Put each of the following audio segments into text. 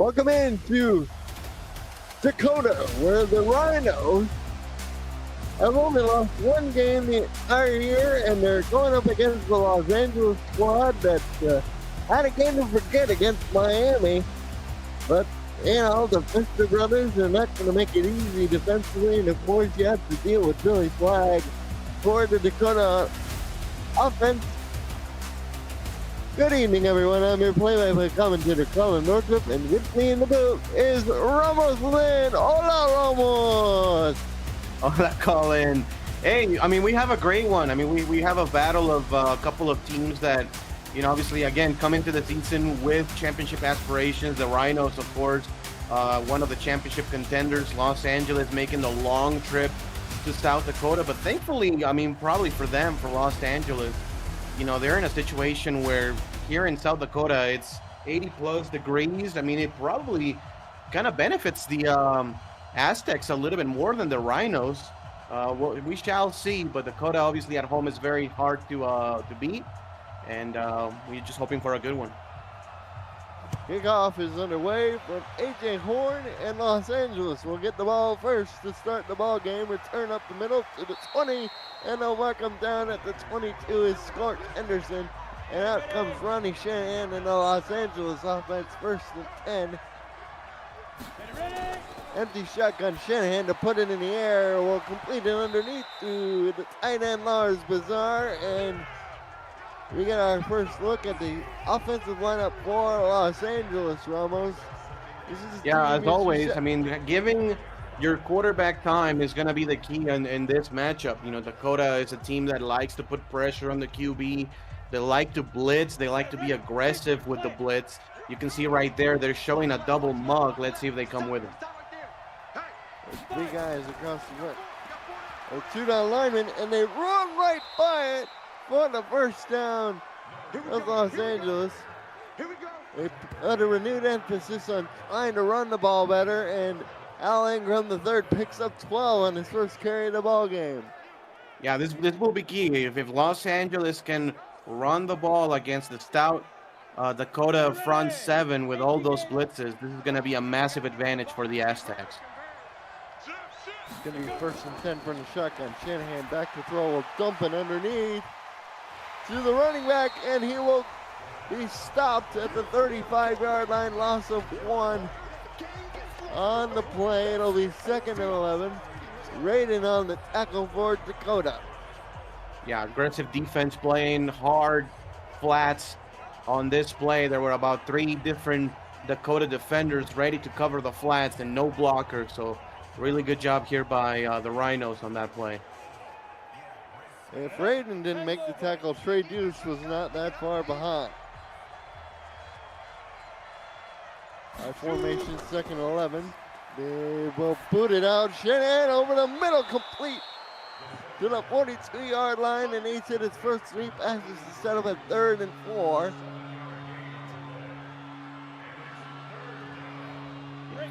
Welcome into Dakota, where the Rhinos have only lost one game the entire year, and they're going up against the Los Angeles squad that had a game to forget against Miami. But, you know, the Fister brothers are not going to make it easy defensively, and of course you have to deal with Billy Flagg for the Dakota offense. Good evening, everyone. I'm your play-by-play commentator, Colin Northrop, and with me in the booth is Ramos Lynn. Hola, Ramos! Hola, Colin. Hey, I mean, we have a great one. I mean, we have a battle of a couple of teams that, you know, obviously, again, come into the season with championship aspirations. The Rhinos, of course, one of the championship contenders. Los Angeles making the long trip to South Dakota. But thankfully, I mean, probably for them, for Los Angeles, you know, they're in a situation where here in South Dakota, it's 80 plus degrees. I mean, it probably kind of benefits the Aztecs a little bit more than the Rhinos. We shall see, but Dakota obviously at home is very hard to beat, and we're just hoping for a good one. Kickoff is underway from A.J. Horn, and Los Angeles will get the ball first to start the ball game. Return up the middle to the 20, and they'll mark them down at the 22 is Scorch Henderson. And out comes Ronnie Shanahan and the Los Angeles offense, first and 10. Empty shotgun Shanahan to put it in the air. Will complete it underneath to the tight end Lars Bazar, and we get our first look at the offensive lineup for Los Angeles, Ramos. As always, I mean, giving your quarterback time is going to be the key in this matchup. You know, Dakota is a team that likes to put pressure on the QB. They like to blitz. They like to be aggressive with the blitz. You can see right there, they're showing a double mug. Let's see if they come with it. There's 3 guys across the front. A 2-down lineman, and they run right by it for the first down of Los Angeles. They put a renewed emphasis on trying to run the ball better, and Al Ingram III picks up 12 on his first carry of the ball game. Yeah, this will be key. If Los Angeles can run the ball against the stout Dakota front 7 with all those blitzes, this is going to be a massive advantage for the Aztecs. It's going to be first and 10 from the shotgun. Shanahan back to throw, will dump it underneath to the running back, and he will be stopped at the 35-yard line. Loss of 1 on the play. It'll be 2nd and 11. Raiden on the tackle for Dakota. Yeah, aggressive defense playing hard flats on this play. There were about 3 different Dakota defenders ready to cover the flats and no blockers. So really good job here by the Rhinos on that play. If Raiden didn't make the tackle, Trey Deuce was not that far behind. Our formation, 2nd and 11. They will boot it out. Shanahan over the middle, complete to the 42-yard line, and he's hit his first 3 passes to set up at 3rd and 4.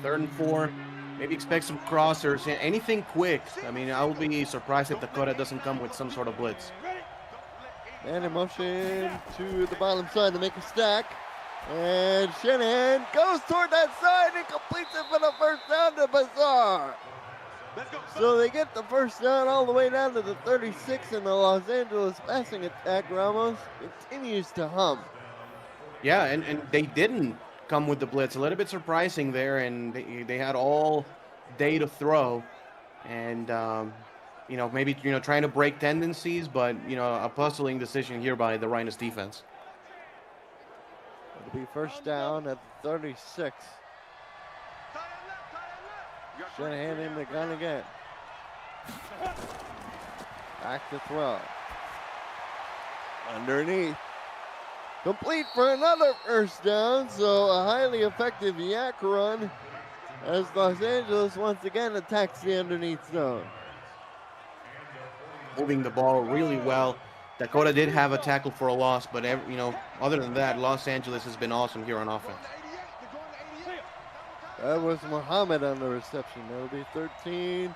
3rd and 4. Maybe expect some crossers, anything quick. I mean, I will be surprised if Dakota doesn't come with some sort of blitz. And in motion to the bottom side to make a stack. And Shanahan goes toward that side and completes it for the first down to Bazar. So they get the first down all the way down to the 36, and the Los Angeles passing attack, Ramos, continues to hum. Yeah, and they didn't come with the blitz. A little bit surprising there, and they had all day to throw. And, you know, maybe, you know, trying to break tendencies, but, you know, a puzzling decision here by the Rhinos defense. It'll be first down at 36. Shanahan in the gun again. Back to throw. Underneath. Complete for another first down, so a highly effective yak run as Los Angeles once again attacks the underneath zone. Moving the ball really well. Dakota did have a tackle for a loss, but you know, other than that, Los Angeles has been awesome here on offense. That was Muhammad on the reception. That'll be 13.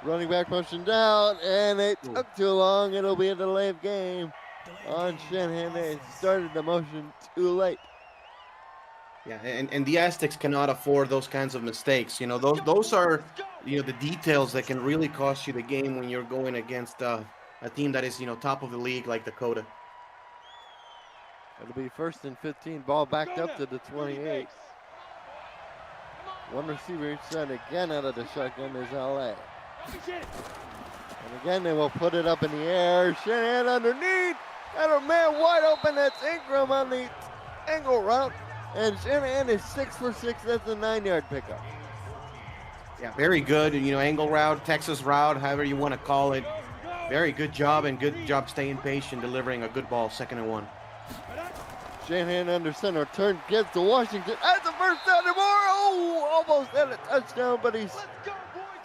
Running back motion down, and it took too long. It'll be a delay of game on Shanahan. They started the motion too late. Yeah, and the Aztecs cannot afford those kinds of mistakes. You know, those are, you know, the details that can really cost you the game when you're going against a team that is, you know, top of the league like Dakota. It'll be 1st and 15. Ball backed up to the 28. One receiver each side again out of the shotgun is LA. And again, they will put it up in the air. Shanahan underneath. Got a man wide open. That's Ingram on the angle route. And Shanahan is 6 for 6. That's a 9-yard pickup. Yeah, very good. You know, angle route, Texas route, however you want to call it. Very good job, and good job staying patient, delivering a good ball, 2nd and 1. Shanahan under center. Turn gives to Washington. That's the first down and more. Oh, almost had a touchdown, but he's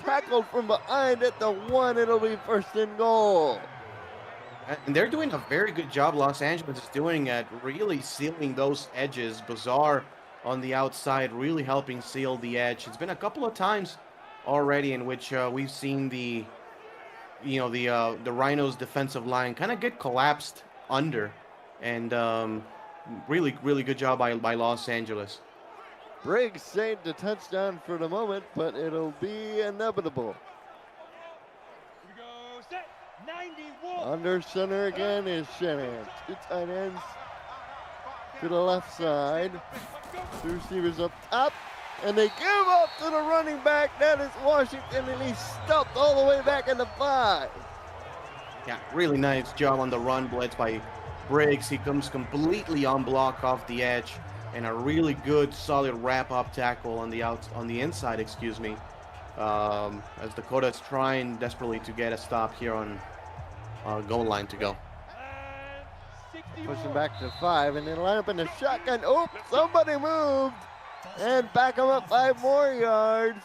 tackled from behind at the 1. It'll be 1st and goal. And they're doing a very good job, Los Angeles is doing, at really sealing those edges. Bizarre on the outside, really helping seal the edge. It's been a couple of times already in which we've seen the Rhinos' defensive line kind of get collapsed under, and really good job by Los Angeles. Briggs saved the touchdown for the moment, but it'll be inevitable. Under center again is Shanahan. 2 tight ends to the left side. 2 receivers up top. And they give up to the running back. That is Washington, and he's stuffed all the way back in the 5. Yeah, really nice job on the run, blitz by Briggs. He comes completely unblocked off the edge, and a really good, solid wrap-up tackle on the inside, excuse me. As Dakota is trying desperately to get a stop here on goal line to go. Pushing back to 5, and then line up in the shotgun. Oh, somebody moved, and back him up 5 more yards.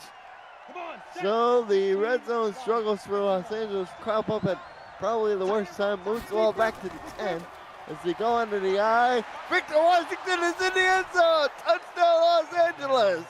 So the red zone struggles for Los Angeles. Crop up at probably the worst time. Moves the ball back to the 10 as they go under the eye. Victor Washington is in the end zone. Touchdown, Los Angeles.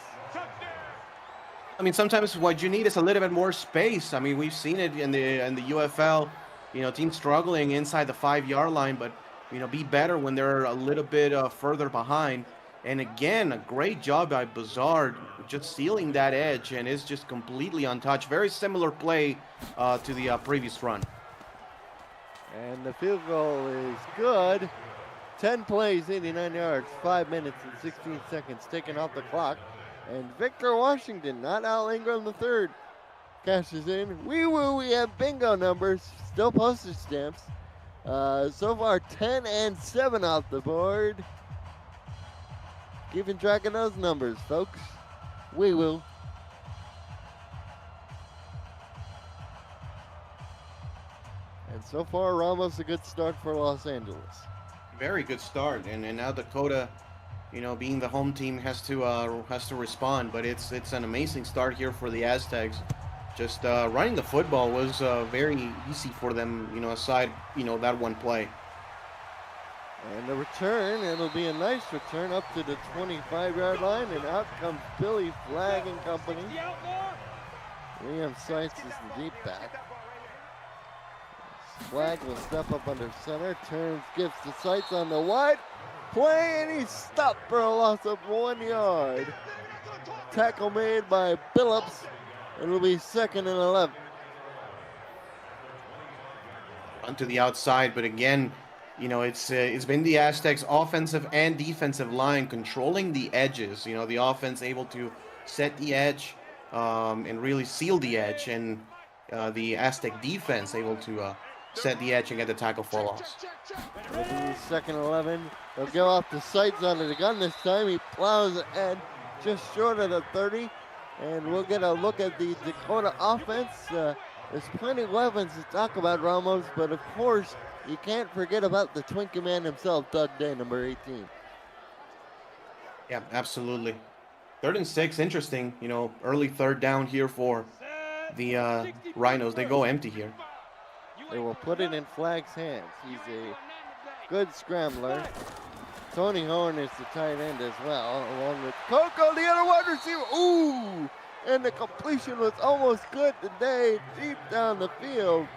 I mean, sometimes what you need is a little bit more space. I mean, we've seen it in the UFL. You know, teams struggling inside the 5-yard line, but you know, be better when they're a little bit further behind. And again, a great job by Bazard, just sealing that edge, and is just completely untouched. Very similar play to the previous run. And the field goal is good. 10 plays, 89 yards, 5 minutes and 16 seconds taken off the clock. And Victor Washington, not Al Ingram III, cashes in. We have bingo numbers, still postage stamps. So far, 10 and 7 off the board. Keeping track of those numbers, folks. We will. And so far, Ramos a good start for Los Angeles. Very good start, and now Dakota, you know, being the home team, has to respond. But it's an amazing start here for the Aztecs. Just running the football was very easy for them, you know, aside, you know, that one play. And the return, it'll be a nice return up to the 25-yard line, and out comes Billy Flagg and company. Liam Seitz is the deep back. Flagg will step up under center, turns, gives to Seitz on the wide play, and he's stopped for a loss of 1 yard. Tackle made by Billups. It'll be 2nd and 11. Onto the outside, but again, you know, it's been the Aztecs' offensive and defensive line controlling the edges. You know, the offense able to set the edge and really seal the edge, and the Aztec defense able to set the edge and get the tackle for loss. It'll be 2nd and 11. They'll go off the sights onto the gun this time. He plows ahead just short of the 30. And we'll get a look at the Dakota offense. There's plenty of weapons to talk about, Ramos, but of course, you can't forget about the Twinkie man himself, Doug Day, number 18. Yeah, absolutely. 3rd and 6, interesting. You know, early 3rd down here for the Rhinos. They go empty here. They will put it in Flagg's hands. He's a good scrambler. Tony Horn is the tight end as well, along with Coco, the other wide receiver. Ooh! And the completion was almost good today, deep down the field.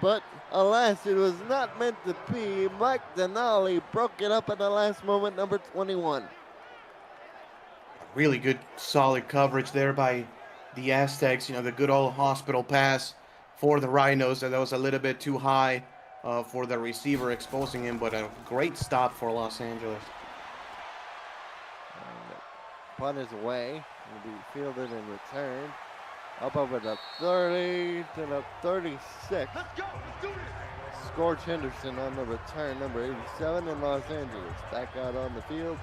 But alas, it was not meant to be. Mike Denali broke it up at the last moment, number 21. Really good, solid coverage there by the Aztecs. You know, the good old hospital pass for the Rhinos. That was a little bit too high for the receiver, exposing him, but a great stop for Los Angeles. And the punt is away. Will be fielded and returned. Up over the 30 to the 36. Let's go. Let's do this. Scorch Henderson on the return, number 87 in Los Angeles. Back out on the field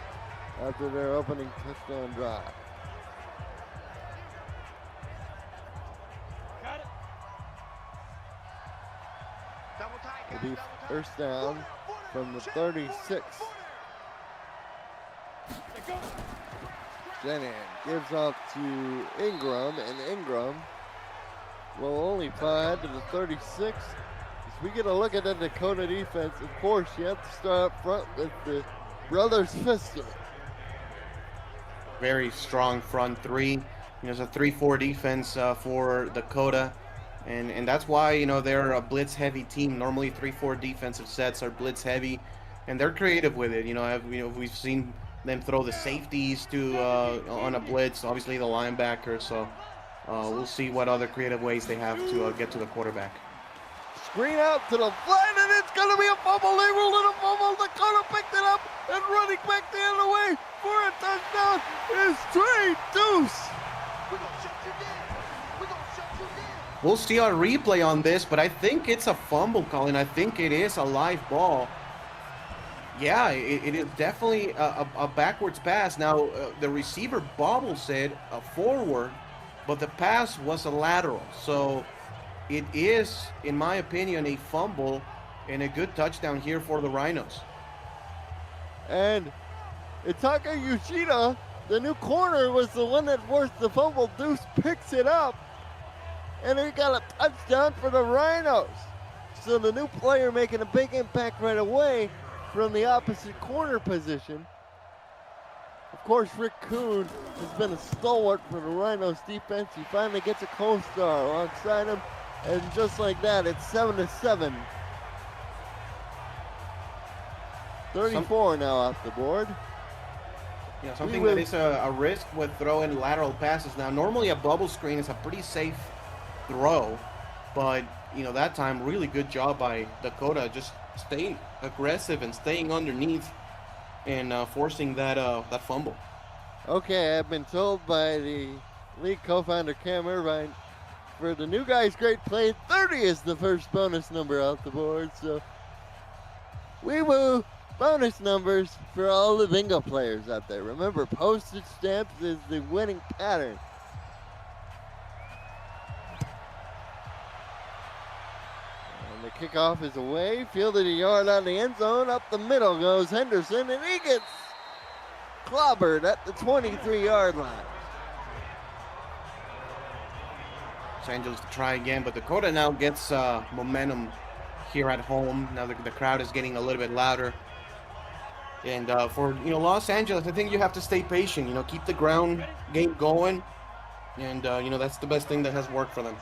after their opening touchdown drive. Got it. It'll be first down from the 36. Shanahan gives off to Ingram, and Ingram will only find to the 36. As we get a look at the Dakota defense, of course, you have to start up front with the brothers Fister. Very strong front three. You know, it's a 3-4 defense for Dakota. And that's why, you know, they're a blitz-heavy team. Normally 3-4 defensive sets are blitz-heavy, and they're creative with it. You know, we've seen them throw the safeties to on a blitz, obviously the linebackers. So we'll see what other creative ways they have to get to the quarterback. Screen out to the flat, and it's going to be a fumble. They ruled it a fumble. Dakota picked it up, and running back the other way for a touchdown is Trey Deuce. We're going to shut you down. We're going to shut you down. We'll see our replay on this, but I think it's a fumble, Colin. I think it is a live ball. Yeah, it is definitely a backwards pass. Now, the receiver bobbles it forward, but the pass was a lateral. So it is, in my opinion, a fumble and a good touchdown here for the Rhinos. And Itaka Yoshida, the new corner, was the one that forced the fumble. Deuce picks it up, and he got a touchdown for the Rhinos. So the new player making a big impact right away from the opposite corner position. Of course, Rick Kuhn has been a stalwart for the Rhinos defense. He finally gets a co-star alongside him, and just like that, it's 7-7. 34 now off the board. Yeah, something that is a risk with throwing lateral passes. Now, normally a bubble screen is a pretty safe throw, but you know, that time, really good job by Dakota, just staying aggressive and staying underneath and forcing that fumble. Okay, I've been told by the league co-founder Cam Irvine, for the new guys' great play, 30 is the first bonus number off the board. So we will bonus numbers for all the bingo players out there. Remember, postage stamps is the winning pattern. The kickoff is away, fielded a yard on the end zone. Up the middle goes Henderson, and he gets clobbered at the 23-yard line. Los Angeles to try again, but Dakota now gets momentum here at home. Now the crowd is getting a little bit louder. And for, you know, Los Angeles, I think you have to stay patient. You know, keep the ground game going, and you know, that's the best thing that has worked for them.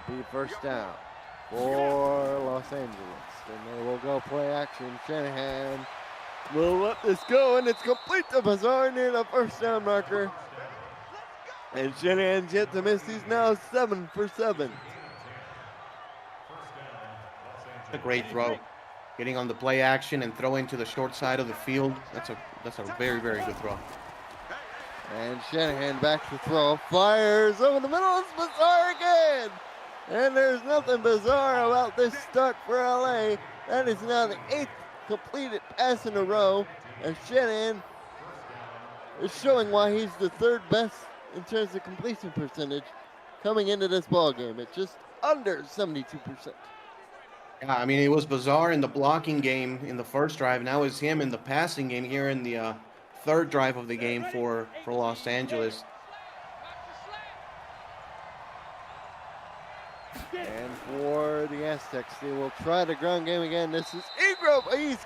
Be first down for Los Angeles, and they will go play action. Shanahan will let this go, and it's complete to Bazaar near the first down marker. And Shanahan's yet to miss. He's now 7 for 7. A great throw, getting on the play action and throwing to the short side of the field. That's a very, very good throw. And Shanahan back to throw, fires over the middle. It's Bazaar again. And there's nothing bizarre about this start for LA. That is now the 8th completed pass in a row. And Shanahan is showing why he's the 3rd best in terms of completion percentage coming into this ball game. It's just under 72%. Yeah, I mean, it was Bazaar in the blocking game in the first drive. Now it's him in the passing game here in the 3rd drive of the game for Los Angeles. And for the Aztecs, they will try the ground game again. This is Ingram. He's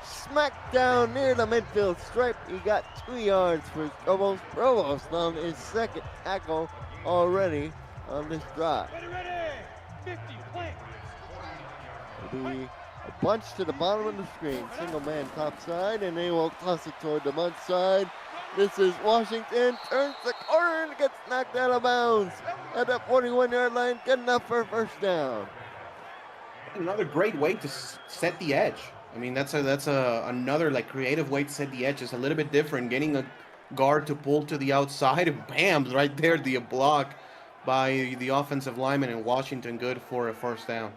smacked down near the midfield stripe. He got 2 yards for almost Provost on his 2nd tackle already on this drive. It'll be a bunch to the bottom of the screen. Single man top side, and they will toss it toward the mud side. This is Washington, turns the corner and gets knocked out of bounds at the 41-yard line. Good enough for a first down. Another great way to set the edge. I mean, that's another like creative way to set the edge. It's a little bit different. Getting a guard to pull to the outside, and bam, right there, the block by the offensive lineman in Washington. Good for a first down.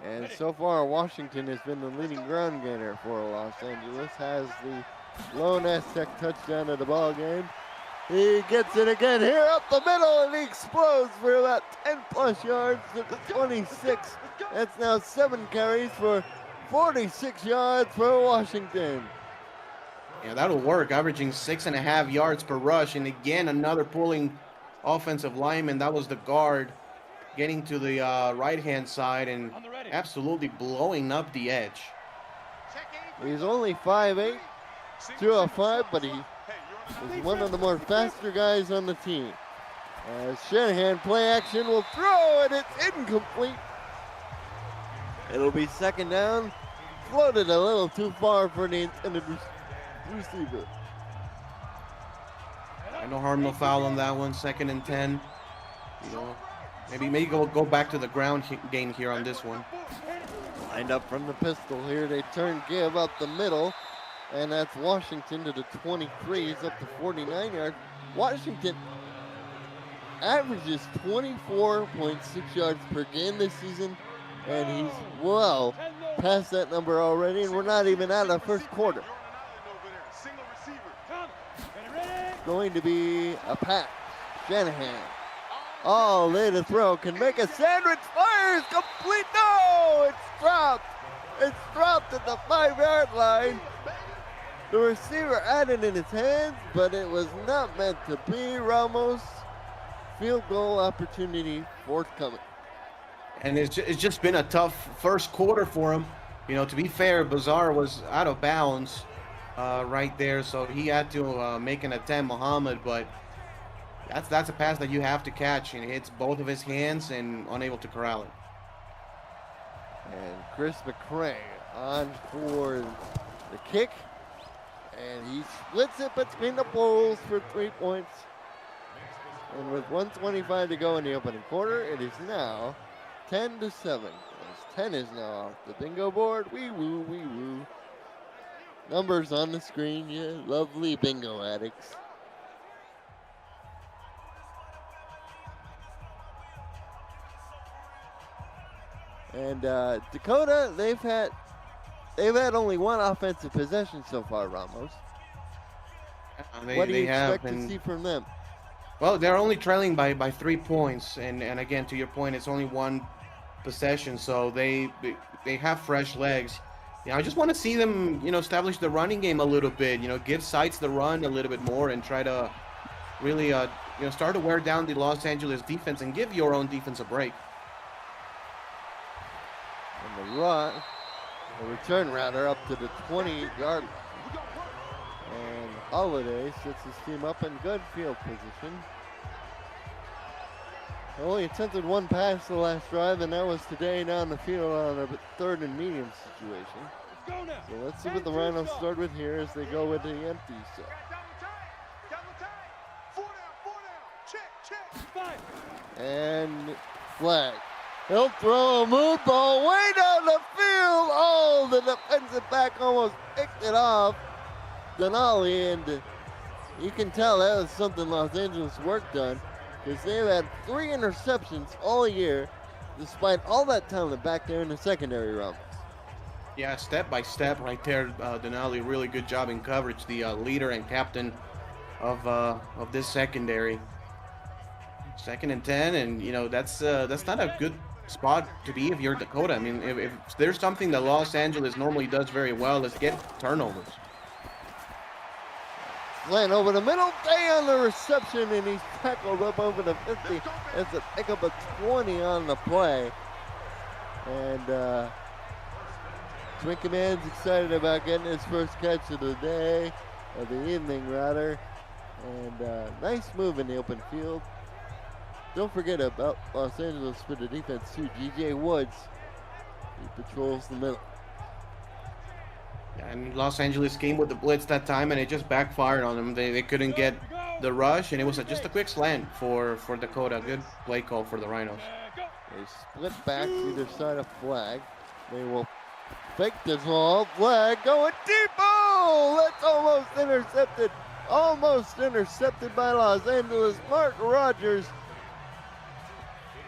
And so far, Washington has been the leading ground gainer for Los Angeles. Has the lone Aztec touchdown of the ball game. He gets it again here up the middle, and he explodes for about 10+ yards to the 26. That's now 7 carries for 46 yards for Washington. Yeah, that'll work, averaging 6.5 yards per rush. And again, another pulling offensive lineman. That was the guard getting to the right-hand side and absolutely blowing up the edge. He's only 5'8", 205, but he is one of the more faster guys on the team. As Shanahan, play action, will throw, and it's incomplete. It'll be second down. Floated a little too far for the intended receiver. No harm, no foul on that one. 2nd and 10. You know, maybe go back to the ground game here on this one. Lined up from the pistol here. They turn give up the middle, and that's Washington to the 23. He's up to 49 yards. Washington averages 24.6 yards per game this season, and he's well past that number already, and we're not even out of the first quarter. Going to be a pass. Shanahan. Oh, laid a throw. Can make a sandwich. Fires. Complete. No! It's dropped. It's dropped at the 5-yard line. The receiver had it in his hands, but it was not meant to be. Ramos. Field goal opportunity forthcoming. And it's just been a tough first quarter for him. You know, to be fair, Bazar was out of bounds right there, so he had to make an attempt, Muhammad, but that's a pass that you have to catch, and it hits both of his hands and unable to corral it. And Chris McCray on for the kick, and he splits it between the poles for 3 points. And with 1:25 to go in the opening quarter, it is now 10-7. As 10 is now off the bingo board. Wee woo, wee woo. Numbers on the screen, yeah, lovely bingo addicts. And Dakota, they've had only one offensive possession so far, Ramos. What do you expect to see from them? Well, they're only trailing by 3 points, and again, to your point, it's only one possession, so they have fresh legs. You know, I just want to see them, you know, establish the running game a little bit. You know, give Sites the run a little bit more and try to really, you know, start to wear down the Los Angeles defense and give your own defense a break. And the return router up to the 20-yard line. And Holiday sets his team up in good field position. Only attempted one pass the last drive, and that was today down the field on a 3rd and medium situation. So let's see what the Rhinos start with here as they go with the empty set. And flag. He'll throw a move ball way down the field. Oh, the defensive back almost picked it off. Denali, and you can tell that was something Los Angeles worked on, because they've had 3 interceptions all year, despite all that talent back there in the secondary round. Yeah, step by step right there, Denali, really good job in coverage, the leader and captain of this secondary. 2nd and 10, and you know that's not a good spot to be if you're Dakota. I mean, if there's something that Los Angeles normally does very well, is get turnovers. Slant over the middle, Day on the reception, and he's tackled up over the 50. That's a pick up a 20 on the play. And Twin Command's excited about getting his first catch of the day, of the evening rather. And nice move in the open field. Don't forget about Los Angeles for the defense too. G.J. Woods, he patrols the middle. And Los Angeles came with the blitz that time, and it just backfired on them. They couldn't get the rush, and it was just a quick slant for Dakota. Good play call for the Rhinos. They split back either side of flag. They will fake this ball. Flag going deep. Oh, that's almost intercepted. Almost intercepted by Los Angeles. Mark Rogers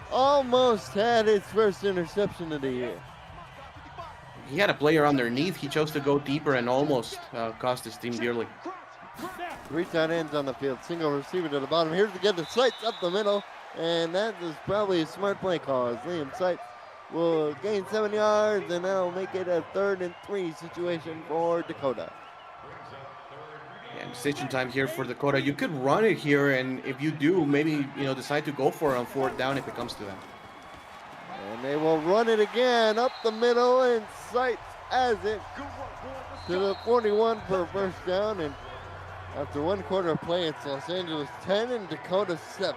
almost had his first interception of the year. He had a player underneath. He chose to go deeper and almost cost his team dearly. 3 tight ends on the field. Single receiver to the bottom. Here's to get the Sights up the middle. And that is probably a smart play call, as Liam Sights will gain 7 yards, and that'll make it a 3rd and 3 situation for Dakota. Yeah, decision time here for Dakota. You could run it here, and if you do, maybe decide to go for it on 4th down if it comes to that. And they will run it again up the middle, and Sights has it to the 41 for a first down. And after 1 quarter of play, it's Los Angeles 10 and Dakota 7.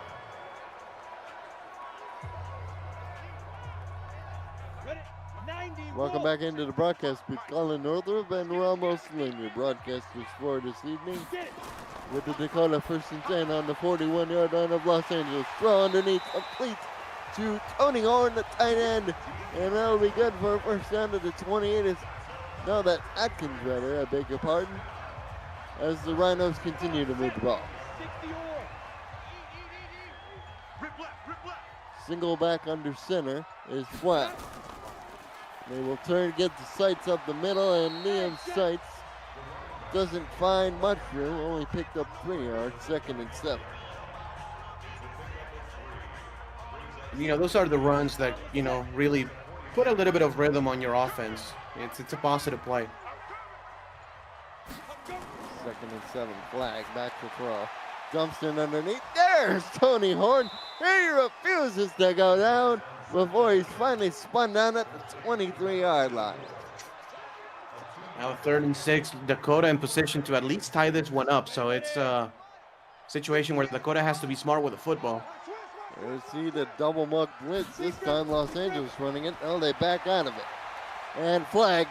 Welcome back into the broadcast with Colin Northrup and Ramos Lynn, your broadcasters for this evening. With the Dakota 1st and 10 on the 41-yard line of Los Angeles. Throw underneath, complete to Tony Horn, the tight end. And that'll be good for a first down to the 28. No, that's Atkins rather, I beg your pardon. As the Rhinos continue to move the ball. Single back under center is flat. They will turn, get the Sights up the middle, and Liam Sights doesn't find much room, only picked up 3 yards, 2nd and 7. Those are the runs that, really put a little bit of rhythm on your offense. It's a positive play. 2nd and 7, flag, back to throw. Dumps in underneath, there's Tony Horn. He refuses to go down before he's finally spun down at the 23-yard line. Now 3rd and 6, Dakota in position to at least tie this one up. So it's a situation where Dakota has to be smart with the football. You see the double muck blitz. This time Los Angeles running it. Oh, they back out of it. And flag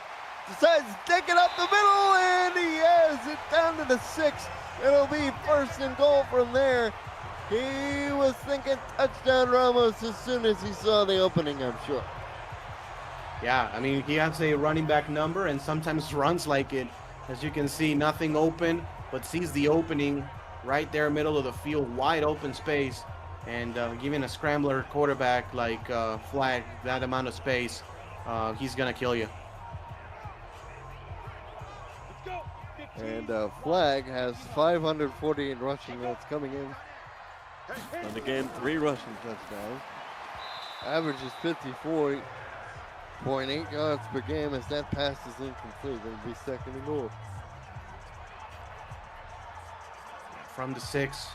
decides to take it up the middle, and he has it down to the 6. It'll be 1st and goal from there. He was thinking touchdown Ramos as soon as he saw the opening, I'm sure. Yeah, I mean, he has a running back number and sometimes runs like it. As you can see, nothing open, but sees the opening right there, middle of the field, wide open space. And giving a scrambler quarterback like Flag that amount of space, he's going to kill you. And Flag has 548 rushing yards coming in. On the game, 3 rushing touchdowns. Average is 54.8 yards per game. As that pass is incomplete, it'll be 2nd and goal. From the 6.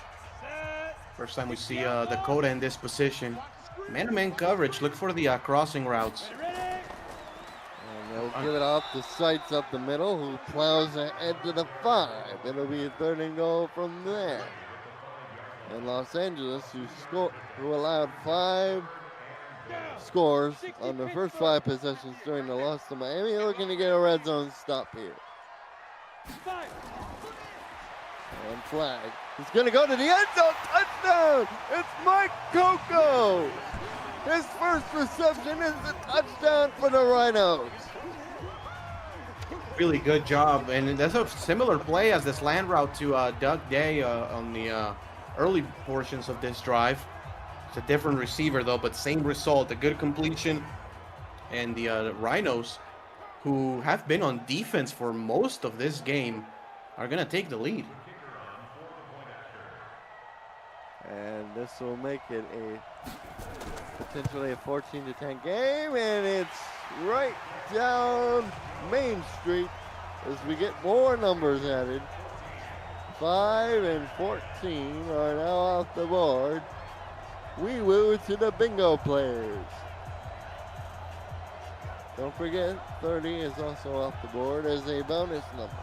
First time we see Dakota in this position. Man-to-man coverage. Look for the crossing routes. And they'll give it off to Sights up the middle, who plows ahead to the 5. It'll be a 3rd and goal from there. And Los Angeles, who allowed 5 scores on their first 5 possessions during the loss to Miami, looking to get a red zone stop here. And Flag is going to go to the end zone. Touchdown! It's Mike Coco. His first reception is a touchdown for the Rhinos. Really good job. And that's a similar play as the slant route to Doug Day on the early portions of this drive. It's a different receiver though, but same result, a good completion. And the Rhinos, who have been on defense for most of this game, are going to take the lead. And this will make it potentially a 14-10 game, and it's right down Main Street as we get more numbers added. 5 and 14 are now off the board. We woo to the bingo players. Don't forget, 30 is also off the board as a bonus number.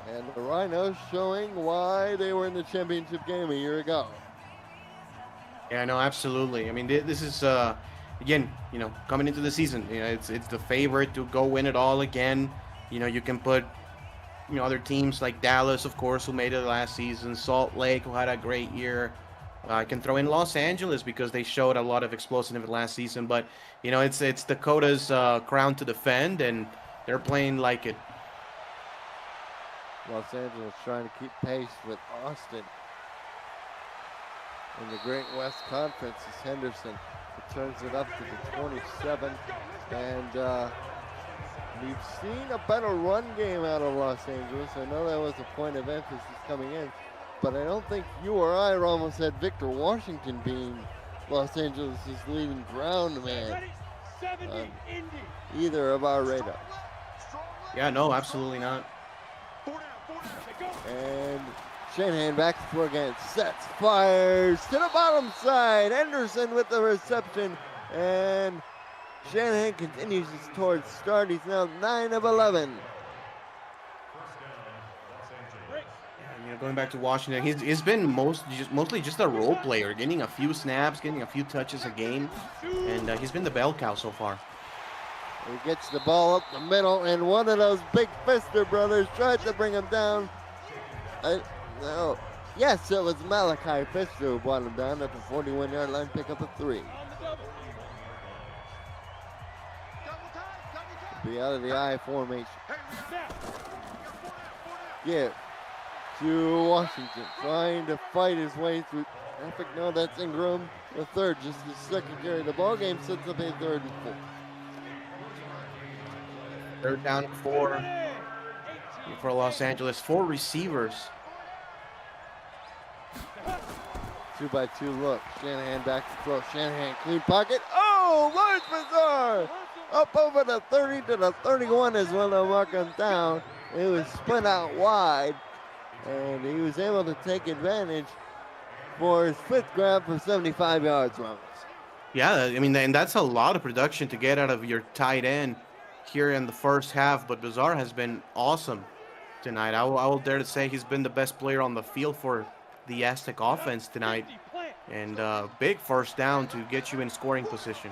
And the Rhinos showing why they were in the championship game a year ago. Yeah, no, absolutely. I mean, this is again, coming into the season, it's the favorite to go win it all again. You can put other teams like Dallas, of course, who made it last season, Salt Lake, who had a great year. I can throw in Los Angeles because they showed a lot of explosiveness last season. But it's Dakota's crown to defend, and they're playing like it. Los Angeles trying to keep pace with Austin. In the Great West Conference is Henderson. It turns it up to the 27. And we've seen a better run game out of Los Angeles. I know that was a point of emphasis coming in, but I don't think you or I, Ramos, had Victor Washington being Los Angeles' leading ground man on either of our radars. Yeah, no, absolutely not. And Shanahan back to throw again, sets, fires to the bottom side. Henderson with the reception, and Shanahan continues his towards start. He's now 9 of 11. Going back to Washington, he's been mostly just a role player, getting a few snaps, getting a few touches a game, and he's been the bell cow so far. He gets the ball up the middle, and one of those big Fister brothers tried to bring him down. No. Yes, it was Malachi Fister who brought him down at the 41-yard line, pick up a 3. Be out of the I formation. Give to Washington, trying to fight his way through traffic. No, that's Ingram. The third, just his second carry. The ball game sets up a 3rd and 4. 3rd down 4 for Los Angeles. 4 receivers. 2-by-2 look. Shanahan back to throw. Shanahan clean pocket. Oh, Lawrence Bazaar! Up over the 30 to the 31 is when they'll mark him down. It was split out wide, and he was able to take advantage for his 5th grab for 75 yards, Ramos. Yeah, I mean, and that's a lot of production to get out of your tight end here in the first half, but Bazaar has been awesome tonight. I will dare to say he's been the best player on the field for the Aztec offense tonight, and big first down to get you in scoring position.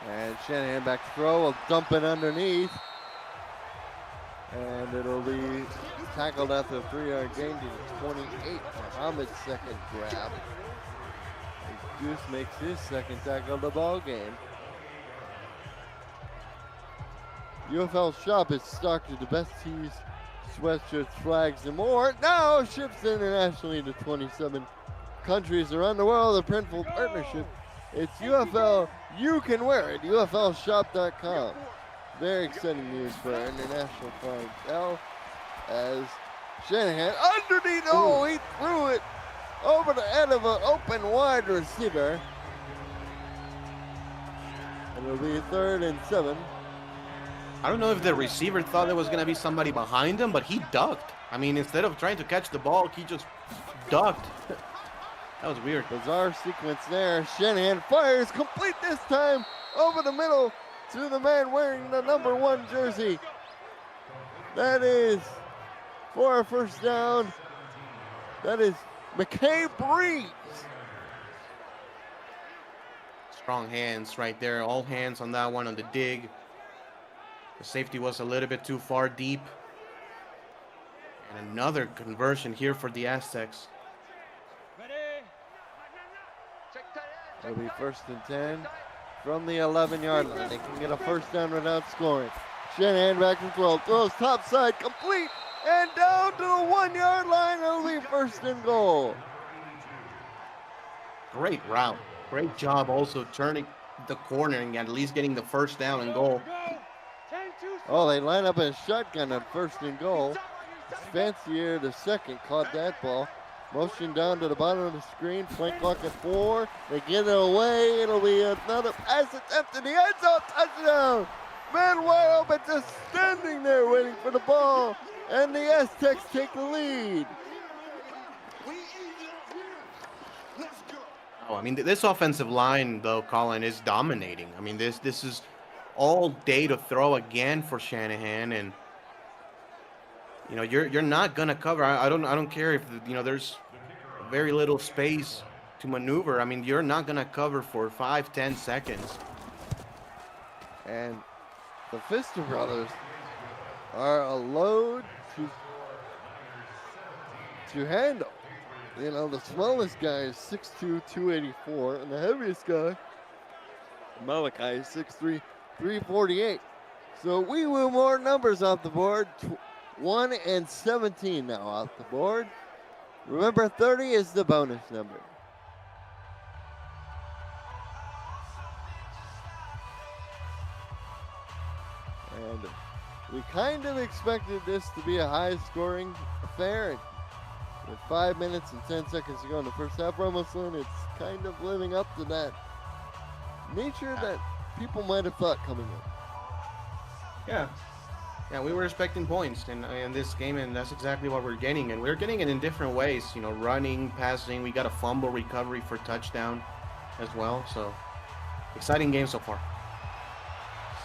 And Shanahan back to throw, will dump it underneath. And it'll be tackled after a 3-yard gain to the 28. Muhammad's second grab. And Goose makes his second tackle of the ball game. UFL shop is stocked with the best tees, sweatshirts, flags, and more. Now ships internationally to 27 countries around the world. A Printful partnership. It's UFL. You can wear it. UFLshop.com. Very exciting news for our international clientele as Shanahan underneath. Oh, he threw it over the head of an open wide receiver. And it'll be 3rd and 7. I don't know if the receiver thought there was going to be somebody behind him, but he ducked. I mean, instead of trying to catch the ball, he just ducked. That was weird. Bizarre sequence there. Shanahan fires complete this time over the middle to the man wearing the number 1 jersey. That is for a first down. That is McKay Breeze. Strong hands right there. All hands on that one on the dig. The safety was a little bit too far deep. And another conversion here for the Aztecs. It'll be 1st and 10 from the 11-yard line. They can get a first down without scoring. Shanahan back to throw. Throws top side, complete, and down to the 1-yard line. It'll be 1st and goal. Great route. Great job also turning the corner and at least getting the first down and goal. Oh, they line up in a shotgun at 1st and goal. Fancier, the second, caught that ball. Motion down to the bottom of the screen. Flank clock at 4. They get it away. It'll be another pass attempt in the end zone. Touchdown. Man wide open, just standing there waiting for the ball. And the Aztecs take the lead. Oh, I mean, this offensive line, though, Colin, is dominating. I mean, this is all day to throw again for Shanahan, and you're not gonna cover. I don't care if there's very little space to maneuver. I mean, you're not gonna cover for 5-10 seconds. And the Fister brothers are a load to handle. You know, the smallest guy is 6'2", 284, and the heaviest guy, Malachi, is 6'3", 348. So we woo more numbers off the board. 1 and 17 now off the board. Remember, 30 is the bonus number. And we kind of expected this to be a high-scoring affair. With 5 minutes and 10 seconds to go in the first half, Romoslin, it's kind of living up to that nature that people might have thought coming in. Yeah, we were expecting points in this game, and that's exactly what we're getting. And we're getting it in different ways, you know, running, passing. We got a fumble recovery for touchdown as well. So, exciting game so far.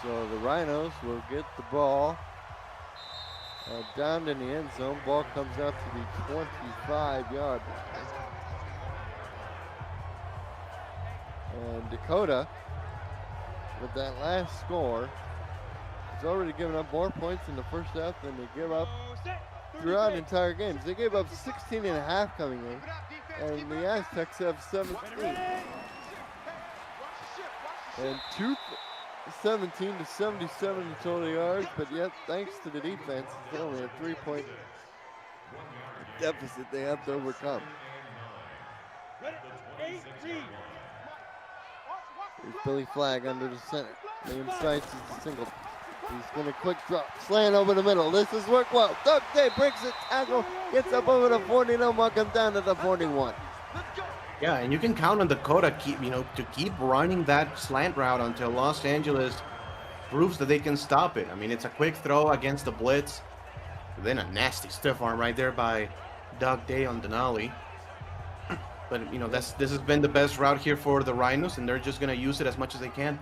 So the Rhinos will get the ball down in the end zone. Ball comes out to the 25-yard line. And Dakota, with that last score, has already given up more points in the first half than they give up throughout entire games. They gave up 16 and a half coming in, and the Aztecs have 17. And 17 to 77 in total yards, but yet, thanks to the defense, it's only a 3-point deficit they have to overcome. Here's Billy Flagg under the center. Liam Stites is a single. He's going to quick drop, slant over the middle. This has worked well. Doug Day breaks it, tackle, gets up over the 40, and mark him down to the 41. Yeah, and you can count on Dakota to keep running that slant route until Los Angeles proves that they can stop it. I mean, it's a quick throw against the blitz, then a nasty stiff arm right there by Doug Day on Denali. But you know, this has been the best route here for the Rhinos, and they're just gonna use it as much as they can.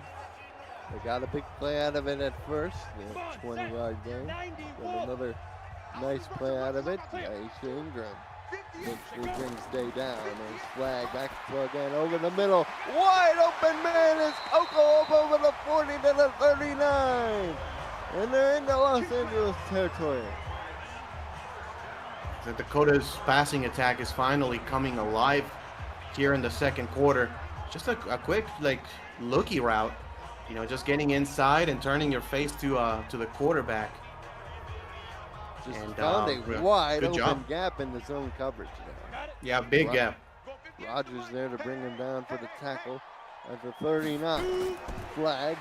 They got a big play out of it at first, the 20-yard gain. And another nice play out of it. Aisha Ingram eventually brings Day down. And Flagg back to throw again over the middle. Wide open man is Coco up over the 40 to the 39. And they're into Los Angeles territory. The Dakota's passing attack is finally coming alive here in the second quarter. Just a quick looky route. You know, just getting inside and turning your face to the quarterback. Just found a wide open job. gap in the zone coverage there. Yeah, big gap. Rogers there to bring him down for the tackle at the 39. Flagg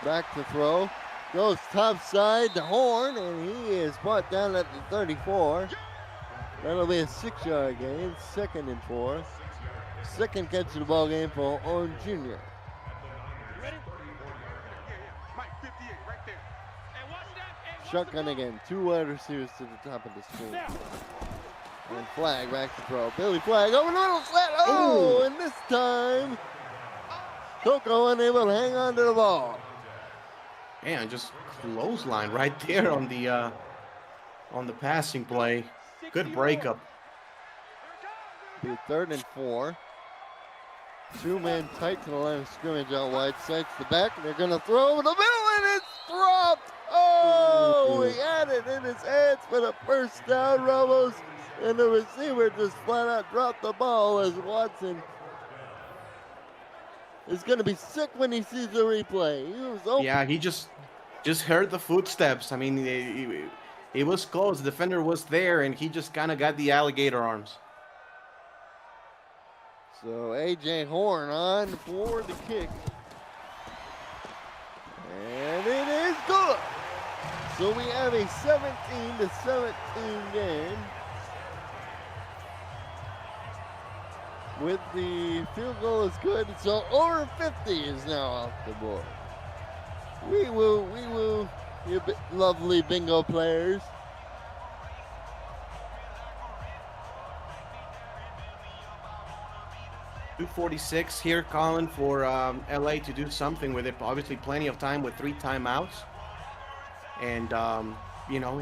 back to throw. Goes top side to Horn, and he is brought down at the 34. That'll be a 6-yard gain, 2nd and 4. Second catch of the ball game for Horn Jr. Shotgun again, 2 wide receivers to the top of the screen. And Flagg back to throw. Billy Flagg over the middle slant. Oh, and this time, Coco unable to hang on to the ball. Man, just clothesline right there on the passing play. Good breakup. Be 3rd and 4. 2 men tight to the line of scrimmage out wide. Sights the back, and they're going to throw over the middle, and it's dropped. Oh, he had it in his hands for the first down, Ramos, and the receiver just flat out dropped the ball as Watson is going to be sick when he sees the replay. He was open. Yeah, he just heard the footsteps. I mean, he was close. The defender was there, and he just kind of got the alligator arms. So A.J. Horn on for the kick. And it is good. So we have a 17-17 game. With the field goal is good. So over 50 is now off the board. We woo, you lovely bingo players. .246 here, Colin, for LA to do something with it. Obviously, plenty of time with 3 timeouts, and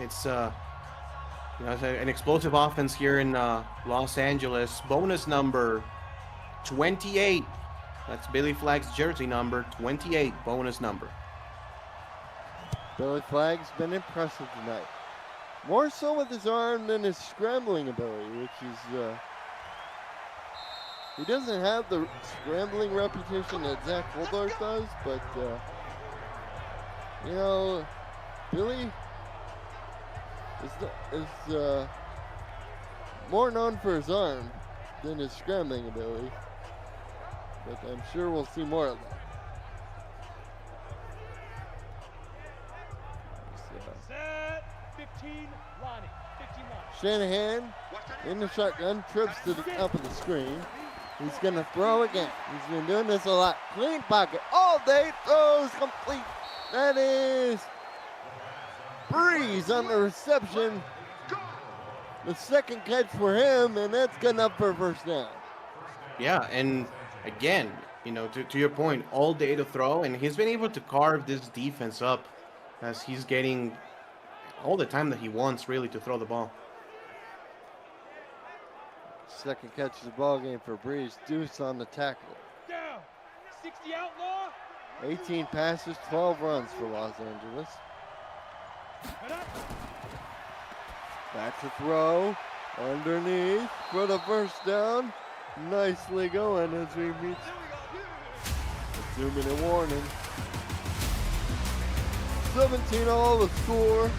it's an explosive offense here in Los Angeles. Bonus number 28. That's Billy Flagg's jersey number, 28, bonus number. Billy Flagg's been impressive tonight. More so with his arm than his scrambling ability, which is, he doesn't have the scrambling reputation that Zach Holdart does, but, you know, Billy is more known for his arm than his scrambling ability, but I'm sure we'll see more of that. Set 15, Lonnie. 15 Lonnie. Shanahan in the shotgun, trips to the top of the screen. He's gonna throw again. He's been doing this a lot. Clean pocket all day, throws complete. That is Breeze on the reception. The second catch for him, and that's good enough for a first down. Yeah, and again, you know, to your point, all day to throw, and he's been able to carve this defense up as he's getting all the time that he wants, really, to throw the ball. Second catch of the ball game for Breeze. Deuce on the tackle. Down. 60 outlaw. 18 passes, 12 runs for Los Angeles. Back to throw. Underneath for the first down. Nicely going as we reach the 2-minute warning. 17 all the score.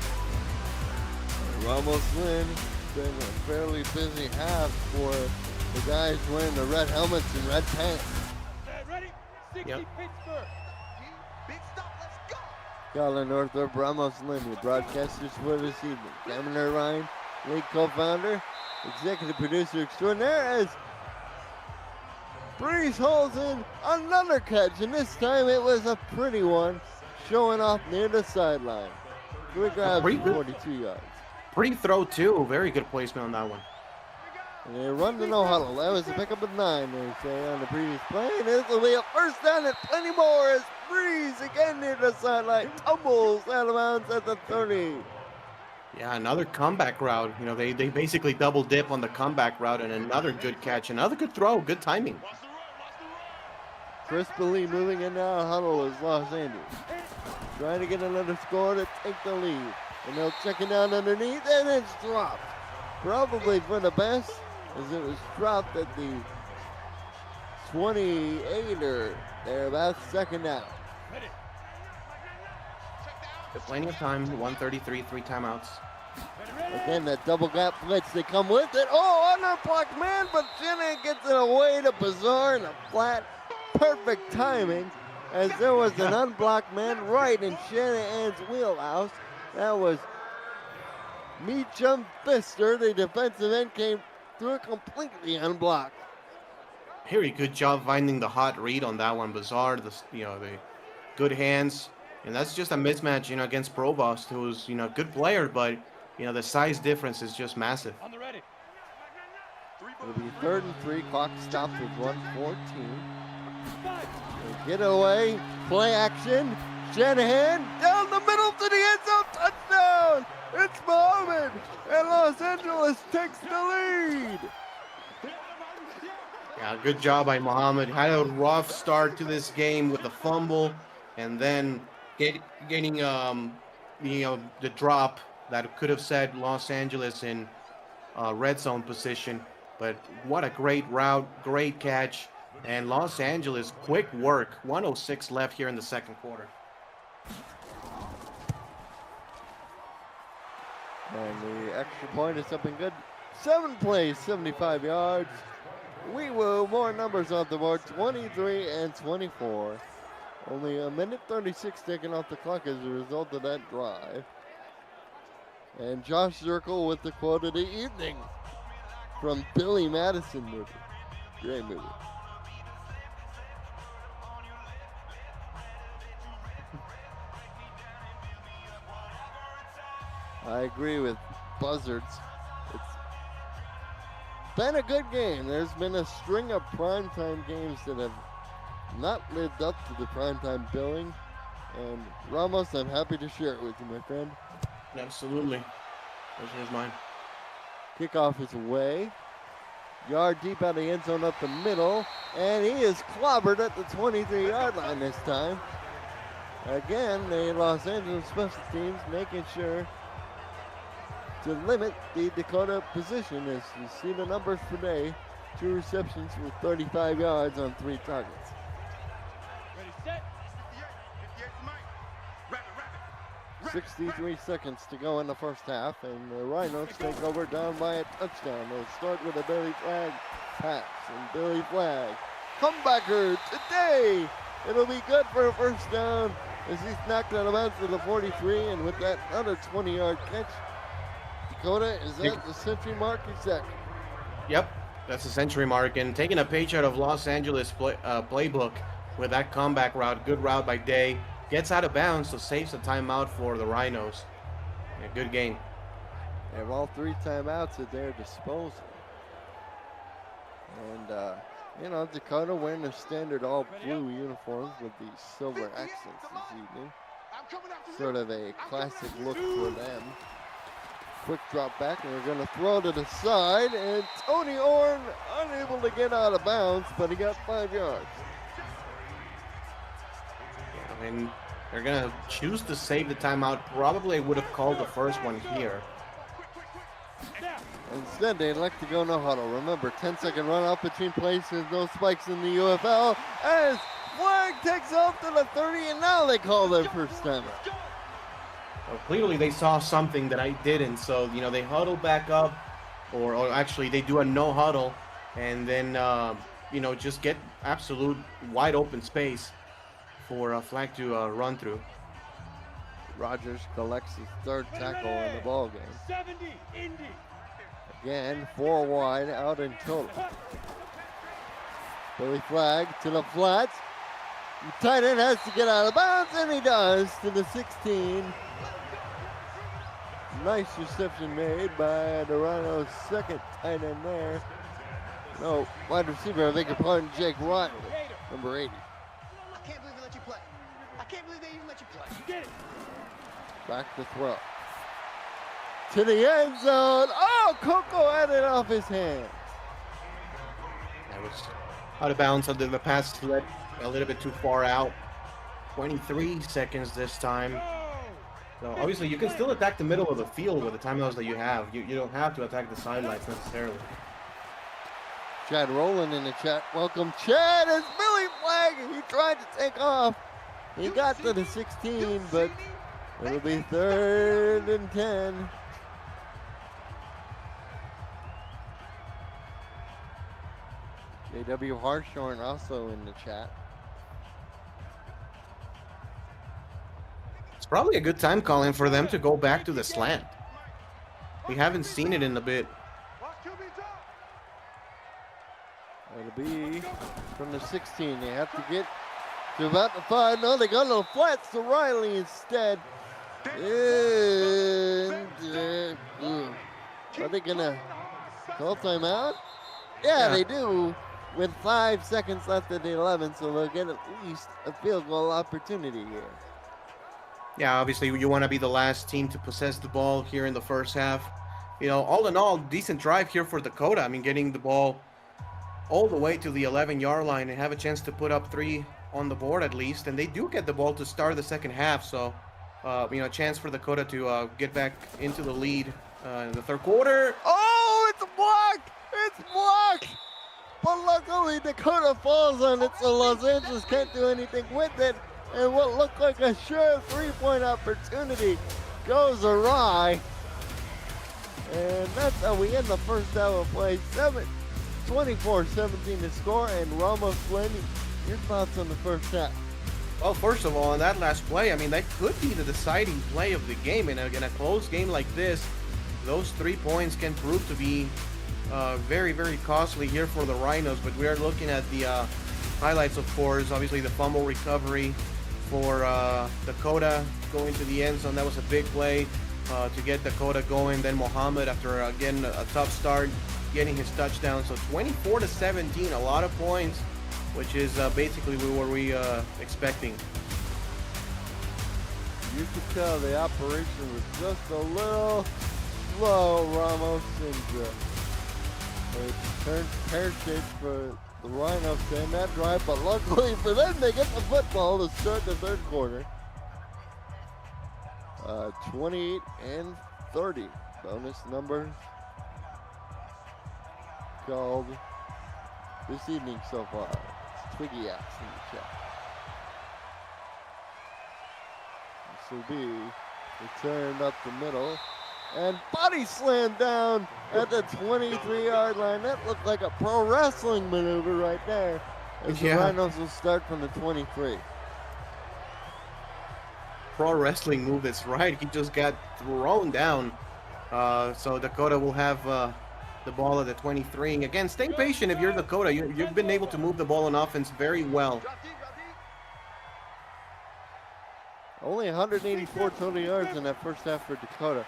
Ramos Lynn. Been a fairly busy half for the guys wearing the red helmets and red pants. Ready? 60 Pittsburgh. Big stop, let's go. Colin Northrop, Ramos Lynn, your broadcasters for this evening. Cameron Ryan, league co-founder, executive producer extraordinaire, as Breeze hauls in another catch, and this time it was a pretty one, showing off near the sideline. Quick grab for 42 yards. Pretty throw, too. Very good placement on that one. And they run the no huddle. That was a pickup of 9, they say, on the previous play. And this will be a first down and plenty more as Breeze again near the sideline tumbles out of bounds at the 30. Yeah, another comeback route. You know, they basically double dip on the comeback route, and another good catch, another good throw, good timing. Chris Billy moving in now huddle is Los Angeles. Trying to get another score to take the lead. And they'll check it down underneath, and it's dropped. Probably for the best, as it was dropped at the 28 or thereabouts, second down. Plenty of time, 133, 3 timeouts. Again, that double gap blitz, they come with it. Oh, underblocked man, but Shanahan gets it away to Bazaar in a flat. Perfect timing, as there was an unblocked man right in Shanahan's wheelhouse. That was Meacham Pfister, the defensive end, came through it completely unblocked. Very good job finding the hot read on that one. Bazaar, the good hands. And that's just a mismatch, you know, against Provost, who's, you know, a good player, but, you know, the size difference is just massive. On the ready. It'll be 3rd and 3, clock stopped with 1:14. They get away, play action. Shanahan down the middle to the end zone, touchdown! It's Muhammad, and Los Angeles takes the lead. Yeah, good job by Muhammad. Had a rough start to this game with the fumble, and then getting the drop that could have set Los Angeles in red zone position. But what a great route, great catch, and Los Angeles, quick work. 1:06 left here in the second quarter. And the extra point is something good. 7 plays, 75 yards. We will more numbers off the board, 23 and 24. Only a minute 36 taken off the clock as a result of that drive. And Josh Zirkle with the quote of the evening from Billy Madison movie. Great movie. I agree with Buzzards. It's been a good game. There's been a string of primetime games that have not lived up to the primetime billing. And Ramos, I'm happy to share it with you, my friend. Absolutely. Here's mine. Kickoff is away. Yard deep out of the end zone up the middle. And he is clobbered at the 23-yard line this time. Again, the Los Angeles special teams making sure to limit the Dakota position. As you see the numbers today, 2 receptions with 35 yards on 3 targets. Ready, set. 63 seconds to go in the first half, and the Rhinos take over down by a touchdown. They'll start with a Billy Flagg pass, and Billy Flagg, comebacker today. It'll be good for a first down as he's knocked out of bounds to the 43, and with that other 20-yard catch, Dakota is at the century mark exactly. Yep, that's the century mark, and taking a page out of Los Angeles playbook with that comeback route. Good route by Day. Gets out of bounds, so saves a timeout for the Rhinos. Yeah, good game. They have all 3 timeouts at their disposal. And, you know, Dakota wearing their standard all blue uniforms with the silver accents this evening. Sort of a classic look for them. Quick drop back, and they're going to throw to the side, and Tony Orr unable to get out of bounds, but he got 5 yards. And they're going to choose to save the timeout. Probably would have called the first one here. Instead, they elect to go no huddle. Remember, 10-second run out between plays. There's no spikes in the UFL. As Flagg takes off to the 30, and now they call their first timeout. Well, clearly they saw something that I didn't. So, you know, they huddle back up, or actually they do a no huddle, and then, you know, just get absolute wide open space for Flagg to run through. Rogers collects his 3rd tackle in the ball game. 70, Indy. Again, 4 wide out in total. Billy Flagg to the flats. The tight end has to get out of bounds, and he does to the 16. Nice reception made by the Rhinos' 2nd tight end there. No, wide receiver, I beg your pardon, Jake Riley, number 80. I can't believe they let you play. I can't believe they even let you play. Get it. Back to throw. To the end zone. Oh, Coco had it off his hand. That was out of bounds under the pass, led a little bit too far out. 23 seconds this time. So obviously you can still attack the middle of the field with the timeouts that you have. You don't have to attack the sidelines necessarily. Chad Rowland in the chat. Welcome, Chad. It's Billy Flagg. He tried to take off. He got to the 16, but it'll be 3rd and 10. J.W. Harshorn also in the chat. It's probably a good time, Colin, for them to go back to the slant. We haven't seen it in a bit. It'll be from the 16. They have to get to about the 5. No, they got the flats to Riley instead. And, are they going to call timeout? Yeah, they do. With 5 seconds left at the 11, so they'll get at least a field goal opportunity here. Yeah, obviously you want to be the last team to possess the ball here in the first half. You know, all in all, decent drive here for Dakota. I mean, getting the ball all the way to the 11-yard line and have a chance to put up 3 on the board at least. And they do get the ball to start the second half, so, you know, a chance for Dakota to get back into the lead in the 3rd quarter. Oh, it's blocked! It's blocked! But luckily Dakota falls on it, so Los Angeles can't do anything with it. And what looked like a sure 3-point opportunity goes awry. And that's how we end the first half of play. 24-17 to score. And Ramos, Glenn, your thoughts on the first half? Well, first of all, on that last play, I mean, that could be the deciding play of the game. In a close game like this, those 3 points can prove to be very, very costly here for the Rhinos. But we are looking at the highlights, of course. Obviously, the fumble recovery for Dakota going to the end zone. That was a big play to get Dakota going. Then Mohammed, after again a tough start, getting his touchdown. So 24-17, a lot of points, which is basically what we expecting. You could tell the operation was just a little slow, Ramos, and It turned pear-shaped for the Rhinos to end that drive, but luckily for them, they get the football to start the third quarter. 28 and 30. Bonus numbers called this evening so far. It's Twiggy Axe in the chat. This will be returned up the middle. And body slam down at the 23-yard line. That looked like a pro wrestling maneuver right there. As the Rhinos will start from the 23. Pro wrestling move, that's right. He just got thrown down. So Dakota will have the ball at the 23. Again, stay patient if you're Dakota. You've been able to move the ball on offense very well. Only 184 total yards in that first half for Dakota.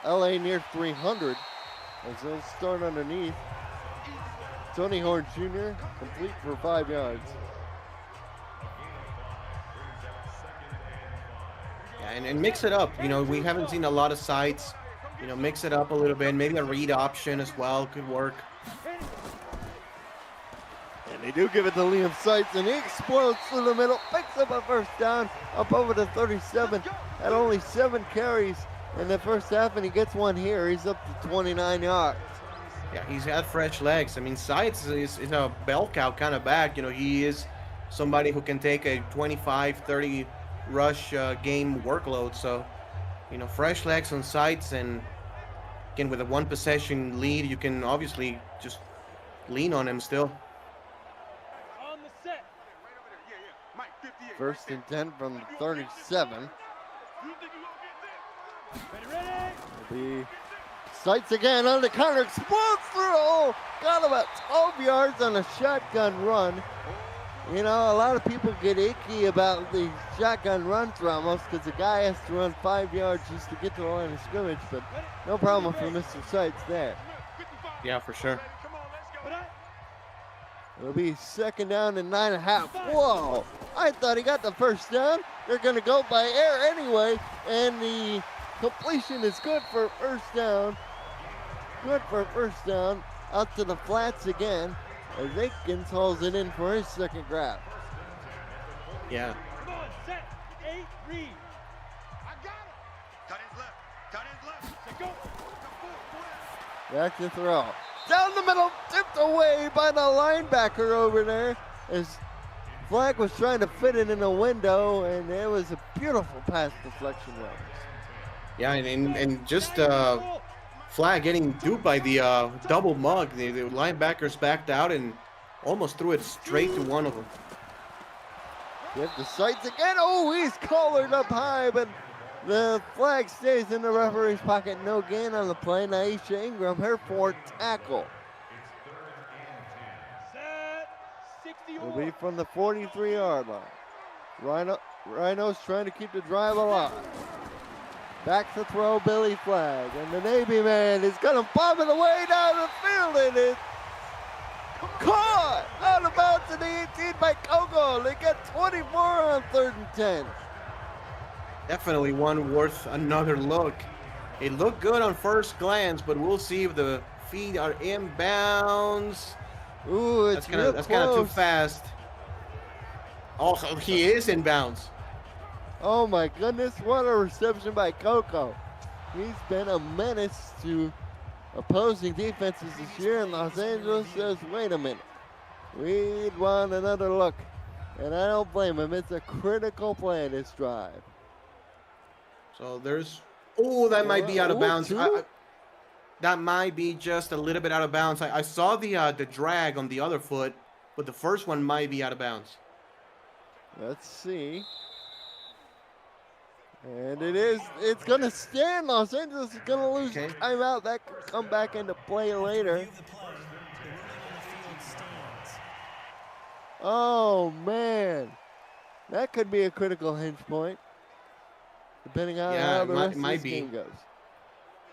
LA near 300 as they'll start underneath. Tony Horn Jr. complete for 5 yards. Yeah, and mix it up. You know, we haven't seen a lot of sides. You know, mix it up a little bit. Maybe a read option as well could work. And they do give it to Liam Seitz, and he explodes through the middle, picks up a first down, up over the 37, at only 7 carries in the first half, and he gets one here. He's up to 29 yards. Yeah, he's had fresh legs. I mean, Seitz is a bell cow kind of back. You know, he is somebody who can take a 25, 30 rush game workload. So, you know, fresh legs on Seitz, and again, with a 1 possession lead, you can obviously just lean on him still. On the set. First and 10 from the 37. Ready. It'll be Seitz again on the counter, explodes through the hole, got about 12 yards on a shotgun run. You know, a lot of people get icky about the shotgun runs almost because the guy has to run 5 yards just to get to the line of scrimmage, but no problem for Mr. Seitz there. Yeah, for sure. It'll be second down and 9.5. Whoa, I thought he got the first down. They're gonna go by air anyway, and the completion is good for first down. Good for first down. Out to the flats again as Aikens hauls it in for his second grab. Yeah. Come on, set. 8, read. I got it. Cut his left. Cut his left. Set, go. Back to throw. Down the middle, tipped away by the linebacker over there as Flag was trying to fit it in a window, and it was a beautiful pass deflection run. Yeah, and just Flag getting duped by the double mug. The linebackers backed out and almost threw it straight to one of them. Give the Seitz again. Oh, he's collared up high, but the flag stays in the referee's pocket. No gain on the play. Naisha Ingram, her fourth tackle. Set. 60. Will be from the 43-yard line. Rhinos trying to keep the drive alive. Back to throw, Billy Flag, and the Navy man is going to bomb it away down the field, and it's caught out of bounds in the 18 by Coco. They get 24 on 3rd and 10. Definitely one worth another look. It looked good on first glance, but we'll see if the feet are inbounds. Ooh, it's that's kind of too fast. Also, he is in bounds. Oh my goodness, what a reception by Coco. He's been a menace to opposing defenses this year, and Los Angeles says, wait a minute, we'd want another look. And I don't blame him. It's a critical play in this drive. So there's, oh, that might be out of bounds. That might be just a little bit out of bounds. I saw the drag on the other foot, but the first one might be out of bounds. Let's see. And it's going to stand. Los Angeles is going to lose timeout. That could come back into play later. Oh, man. That could be a critical hinge point, depending on how the rest of this game goes.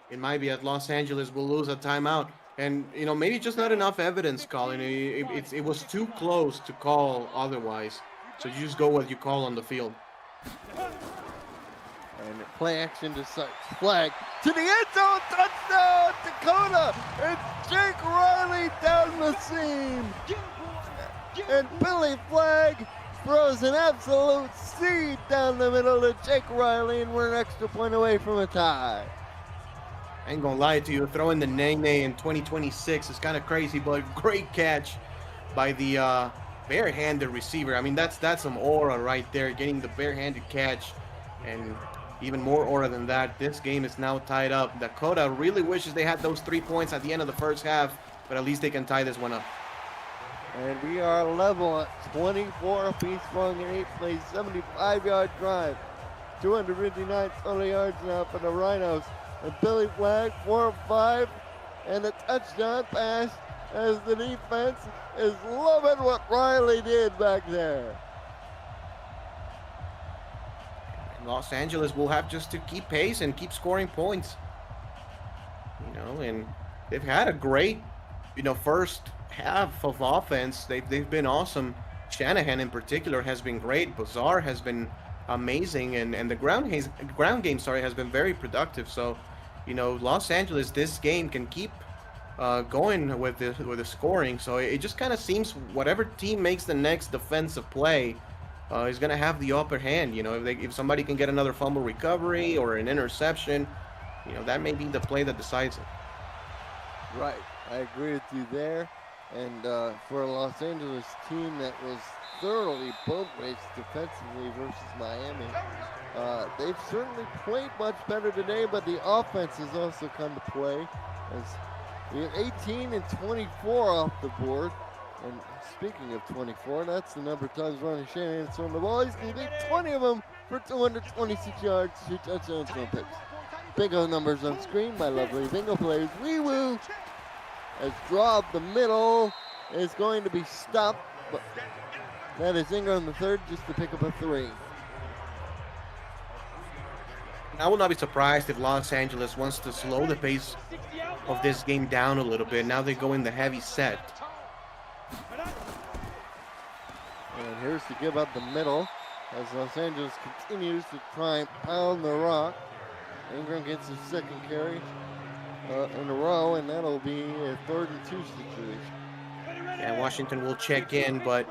It might be at Los Angeles will lose a timeout. And, you know, maybe just not enough evidence, Colin. It was too close to call otherwise. So you just go what you call on the field. And play action to Seitz. Flag to the end zone. Touchdown, Dakota. It's Jake Riley the seam. And Billy Flagg throws an absolute seed down the middle to Jake Riley, and we're an extra point away from a tie. I ain't gonna lie to you, throwing the Nene in 2026 is kind of crazy, but great catch by the barehanded receiver. I mean, that's some aura right there, getting the barehanded catch, and even more aura than that. This game is now tied up. Dakota really wishes they had those 3 points at the end of the first half, but at least they can tie this one up. And we are level at 24 apiece following an 8-play, 75-yard drive. 259 total yards now for the Rhinos. And Billy Flagg, 4 of 5, and a touchdown pass as the defense is loving what Riley did back there. Los Angeles will have just to keep pace and keep scoring points. You know, and they've had a great, first half of offense. They've been awesome. Shanahan in particular has been great. Bazaar has been amazing, and the ground game has been very productive. So, Los Angeles, this game can keep going with the scoring. So it just kind of seems whatever team makes the next defensive play is going to have the upper hand. If somebody can get another fumble recovery or an interception, that may be the play that decides it. Right, I agree with you there. And for a Los Angeles team that was thoroughly boat-raced defensively versus Miami, they've certainly played much better today, but the offense has also come to play. As we have 18 and 24 off the board. And speaking of 24, that's the number of times Ronnie Shanahan's thrown the ball. He's going to beat 20 of them for 226 yards, 2 touchdowns, no picks. Bingo numbers on screen. My lovely bingo players. Wee woo. As draw up the middle is going to be stopped. But that is Ingram the third, just to pick up a 3. I will not be surprised if Los Angeles wants to slow the pace of this game down a little bit. Now they go in the heavy set. And here's to give up the middle as Los Angeles continues to try and pound the rock. Ingram gets his second carry in a row, and that'll be a 3rd and 2 situation. Yeah, Washington will check in, but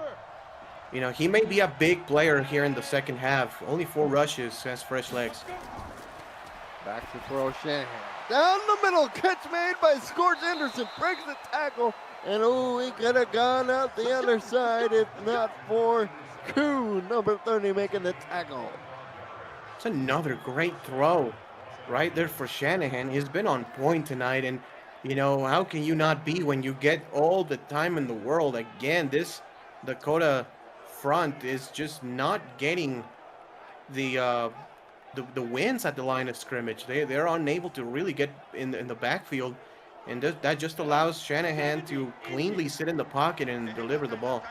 he may be a big player here in the second half. Only 4 rushes, has fresh legs. Back to throw Shanahan. Down the middle, catch made by Scorch Anderson, breaks the tackle, and he could have gone out the other side if not for Kuhn, number 30, making the tackle. It's another great throw right there for Shanahan. He's been on point tonight, and how can you not be when you get all the time in the world? Again, this Dakota front is just not getting the wins at the line of scrimmage. They're unable to really get in the backfield, and that just allows Shanahan to cleanly sit in the pocket and deliver the ball.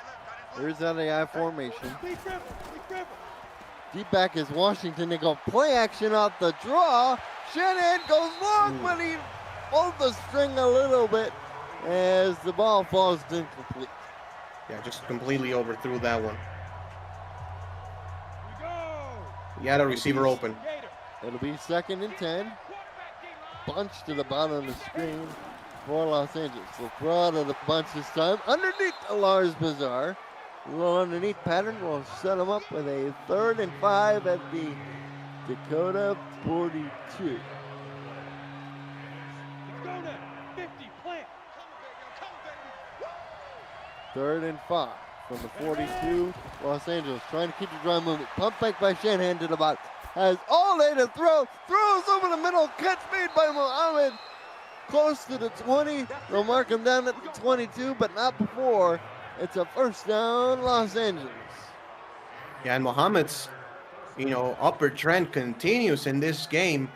Here's out of the I formation. Deep back is Washington. They go play action off the draw. Shanahan goes long, but he pulled the string a little bit as the ball falls incomplete. Yeah, just completely overthrew that one. He had a receiver open. It'll be 2nd and 10. Bunch to the bottom of the screen for Los Angeles. So throw out of the bunch this time. Underneath the Lars Bazaar. A little underneath pattern will set them up with a 3rd and 5 at the Dakota 42. Dakota, 50, plant. 3rd and 5 from the 42. Los Angeles trying to keep the drive movement. Pump back by Shanahan to the bottom. Has all day to throw. Throws over the middle. Catch made by Muhammad. Close to the 20. They'll mark him down at the 22, but not before. It's a 1st down, Los Angeles. Yeah, and Muhammad's, upward trend continues in this game.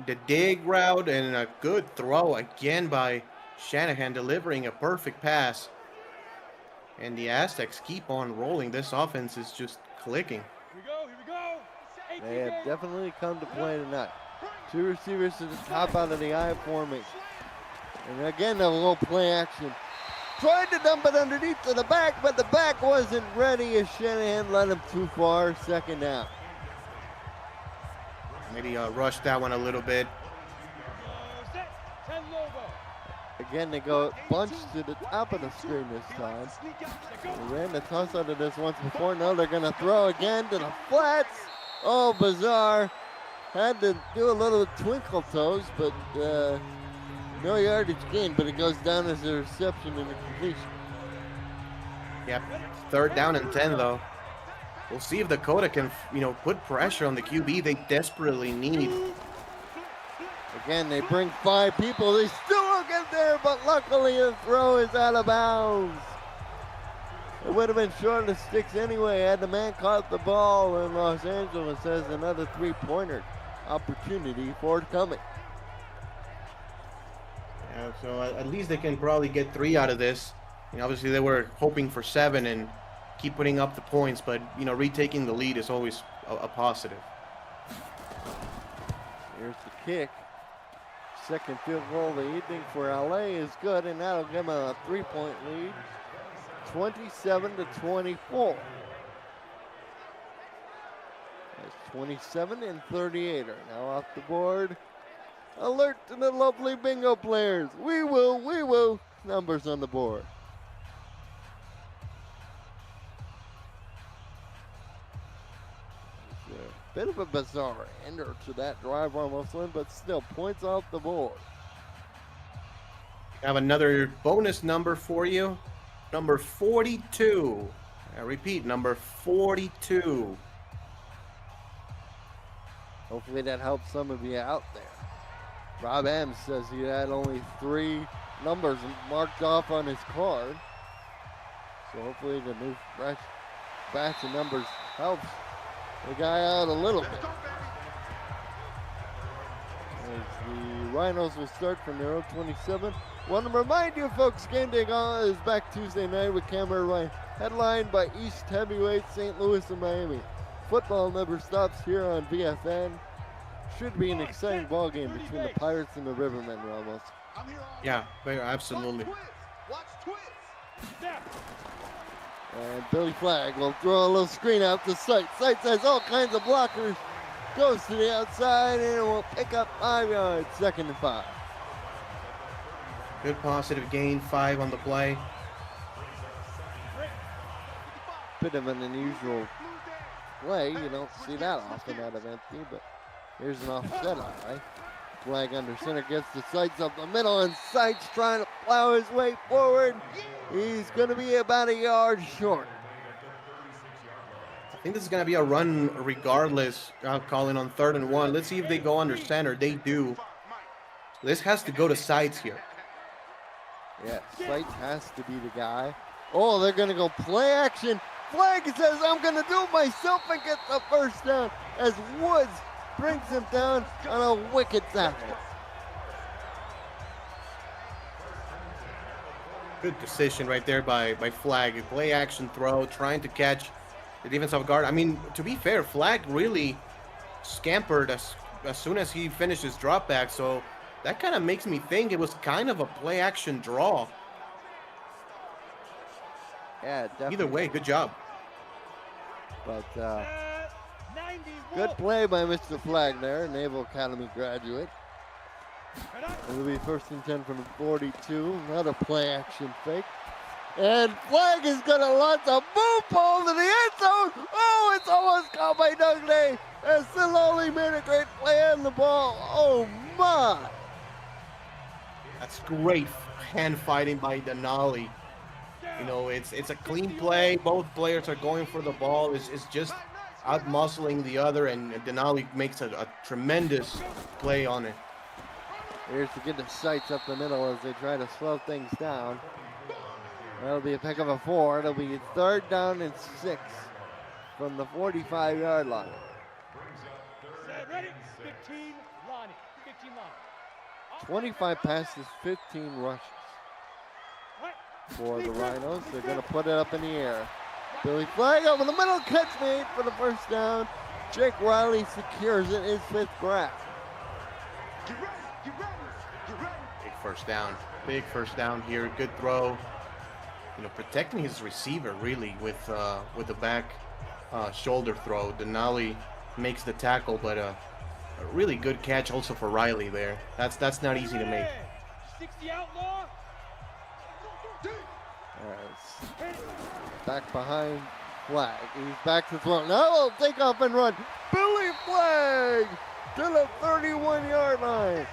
The dig route and a good throw again by Shanahan, delivering a perfect pass. And the Aztecs keep on rolling. This offense is just clicking. Here we go. They have definitely come to play tonight. 2 receivers to the top out of the I formation. And again, they'll go play action. Tried to dump it underneath to the back, but the back wasn't ready as Shanahan led him too far. 2nd down. Maybe rushed that one a little bit. Again, they go bunch to the top of the screen this time. They ran the toss out of this once before. Now they're going to throw again to the flats. Oh, bizarre. Had to do a little twinkle toes, but no yardage gain, but it goes down as a reception and a completion. Yep, 3rd down and 10 though. We'll see if Dakota can, put pressure on the QB they desperately need. Again, they bring 5 people. They still don't get there, but luckily the throw is out of bounds. It would have been short of sticks anyway had the man caught the ball, and Los Angeles has another 3-pointer opportunity forthcoming. Yeah, so at least they can probably get 3 out of this. Obviously they were hoping for 7 and keep putting up the points, but retaking the lead is always a positive. Here's the kick. Second field goal of the evening for LA is good, and that'll give them a 3-point lead, 27-24. That's 27 and 38 are now off the board. Alert to the lovely bingo players. We will. Numbers on the board. Bit of a bizarre ender to that drive on Muslim, but still points off the board. I have another bonus number for you. Number 42. I repeat, number 42. Hopefully that helps some of you out there. Rob M says he had only 3 numbers marked off on his card. So hopefully the new fresh batch of numbers helps the guy out a little bit. As the Rhinos will start from their own 27. Want to remind you folks, Game Day Gala is back Tuesday night with Cameron Ryan, headlined by East Heavyweight St. Louis and Miami. Football never stops here on VFN. Should be an exciting ball game between the Pirates and the Rivermen, Ramos. Yeah, absolutely. Watch twist. And Billy Flagg will throw a little screen out to Sight. Sight has all kinds of blockers. Goes to the outside and will pick up 5 yards. 2nd and 5. Good positive gain, 5 on the play. Bit of an unusual play. You don't see that often out of empty, but here's an offset eye. Flag under center gets the Sights up the middle, and Sights trying to plow his way forward. He's going to be about a yard short. I think this is going to be a run regardless. Calling on 3rd and 1. Let's see if they go under center. They do. This has to go to Sights here. Yeah, Sights has to be the guy. Oh, they're going to go play action. Flag says, I'm going to do it myself and get the 1st down as Woods brings him down on a wicked tackle. Good decision right there by Flag. A play action throw, trying to catch the defense off guard. I mean, to be fair, Flag really scampered as soon as he finished his drop back, so that kind of makes me think it was kind of a play action draw. Yeah, definitely. Either way, good job. But good play by Mr. Flag there, Naval Academy graduate. It'll be 1st and 10 from the 42. Another play action fake. And Flag is going to launch a boom ball to the end zone. Oh, it's almost caught by Doug Day. And still only made a great play on the ball. Oh, my. That's great hand fighting by Denali. It's a clean play. Both players are going for the ball. It's just out-muscling the other, and Denali makes a tremendous play on it. Here's to get the Sights up the middle as they try to slow things down. That'll be a pick of a 4. It'll be 3rd down and 6 from the 45-yard line. Ready? 15 Lonnie. 15 Lonnie. 25 passes, 15 rushes for the Rhinos. They're going to put it up in the air. Billy Flag over the middle, catch made for the 1st down. Jake Riley secures it, his 5th grab. Big 1st down. Big 1st down here. Good throw. Protecting his receiver really with the back shoulder throw. Denali makes the tackle, but a really good catch also for Riley there. That's not easy to make. 60 outlaw, As back behind Flag. He's back to throw. Now take off and run. Billy Flag to the 31-yard line.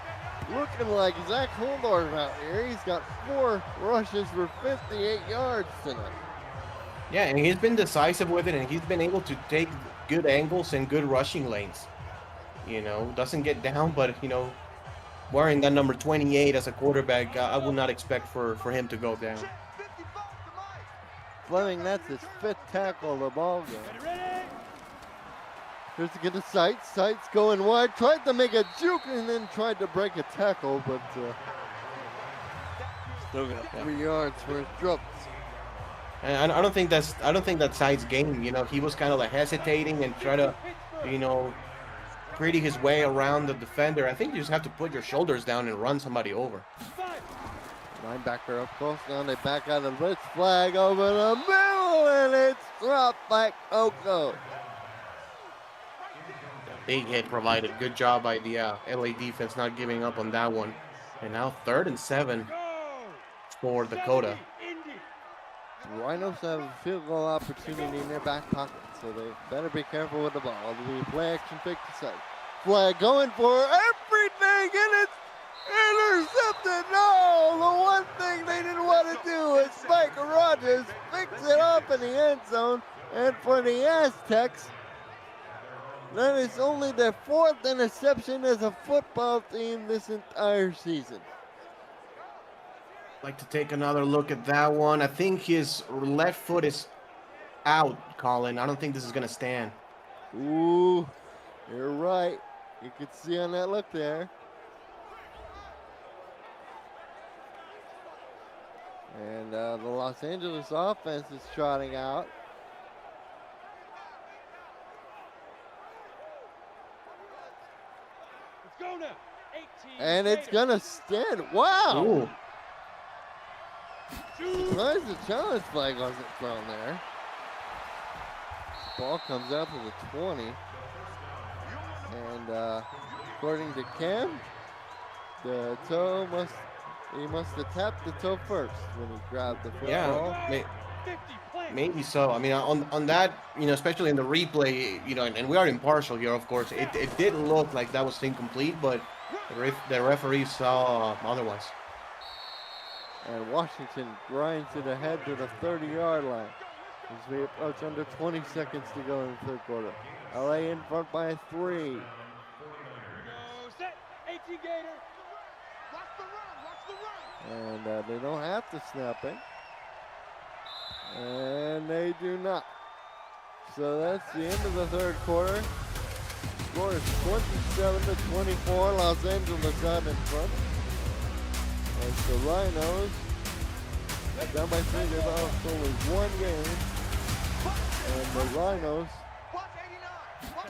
Looking like Zach Holdorf out here. He's got 4 rushes for 58 yards tonight. Yeah, and he's been decisive with it, and he's been able to take good angles and good rushing lanes. You know, doesn't get down, but, you know, wearing that number 28 as a quarterback, I would not expect for him to go down. Fleming, that's his 5th tackle of the ball game. Here's to get to Sights. Sights going wide. Tried to make a juke and then tried to break a tackle, but still got 3 yards for his drops. And I don't think that's Side's game. You know, he was kind of like hesitating and try to, you know, pretty his way around the defender. I think you just have to put your shoulders down and run somebody over. Linebacker up close. Now they back out of the blitz. Flag over the middle, and it's dropped by Oko. Big hit provided. Good job by the LA defense not giving up on that one. And now 3rd and 7 for Dakota. The Rhinos have a field goal opportunity in their back pocket, so they better be careful with the ball. It'll be play action pick to side. Flag going for everything, and it's intercepted. No, the one thing they didn't want to do is Mike Rogers fix it up in the end zone. And for the Aztecs, that is only their 4th interception as a football team this entire season. Like to take another look at that one. I think his left foot is out, Colin. I don't think this is going to stand. Ooh, you're right. You can see on that look there. And the Los Angeles offense is trotting out. Let's go now. 18. And it's going to stand. Wow. Ooh. Surprised the challenge flag wasn't thrown there. Ball comes out to the 20. And according to Cam, the toe he must have tapped the toe first when he grabbed the football. Yeah, maybe so. I mean, on that, you know, especially in the replay, you know, and we are impartial here, of course, it did look like that was incomplete, but the referee saw otherwise. And Washington grinds it ahead to the 30-yard line as we approach under 20 seconds to go in the 3rd quarter. LA in front by 3. Go set. 18 Gator. Watch the run, watch the run. And they don't have to snap it. And they do not. So that's the end of the 3rd quarter. Score is 27-24. Los Angeles out in front. As the Rhinos are down by 3. They've lost only 1 game. And the Rhinos,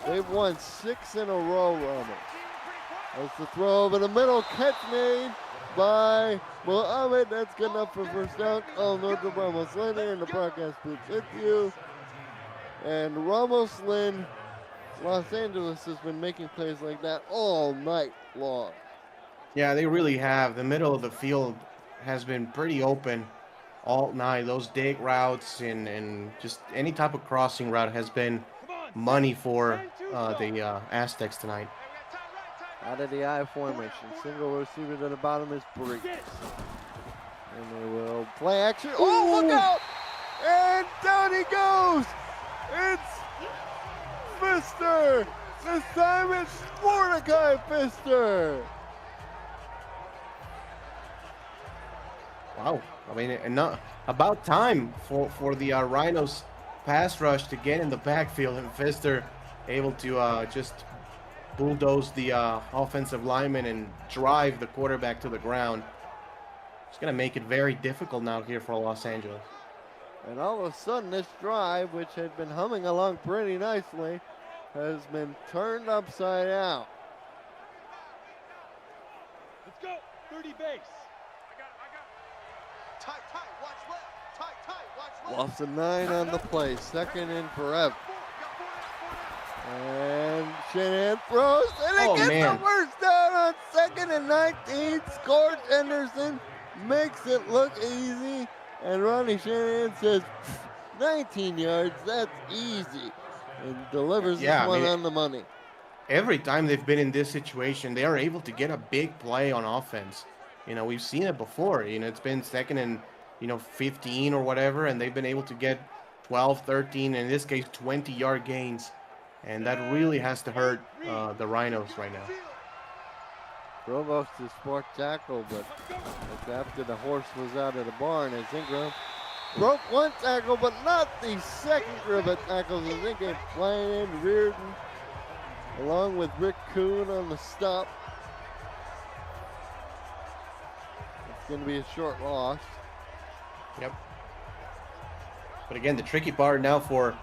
they've won 6 in a row, Ramos. That's the throw over the middle. Catch made by Mohamed. That's good enough for first down. Oh, no, to Ramos Lynn here in the broadcast booth with you. And Ramos Lynn, Los Angeles has been making plays like that all night long. Yeah, they really have. The middle of the field has been pretty open all night. Those dig routes and just any type of crossing route has been money for the Aztecs tonight. Out of the I formation. Single receiver to the bottom is Brees. And they will play action. Oh, look out! And down he goes! It's Pfister! This time it's Mordecai Pfister! Wow. I mean, not about time for the Rhinos pass rush to get in the backfield, and Pfister able to just bulldoze the offensive lineman and drive the quarterback to the ground. It's going to make it very difficult now here for Los Angeles. And all of a sudden, this drive, which had been humming along pretty nicely, has been turned upside down. Let's go. 30 base. Tight, watch left. Tight, watch left. Lost a 9 on the play. 2nd in forever. And Shanahan throws, and they get the first down on 2nd and 19. Scores Henderson, makes it look easy, And Ronnie Shanahan says, 19 yards, that's easy. And delivers this Yeah, I one mean, on the money. every time they've been in this situation, they are able to get a big play on offense. You know, we've seen it before. You know, it's been second and, 15 or whatever, and they've been able to get 12, 13, and in this case, 20-yard gains. And that really has to hurt the Rhinos right now. Drove off to sport tackle, but after the horse was out of the barn, as Ingram broke one tackle, but not the second group of tackles. As Ingram flying in, Reardon, along with Rick Kuhn on the stop. It's going to be a short loss. Yep. But again, the tricky part now for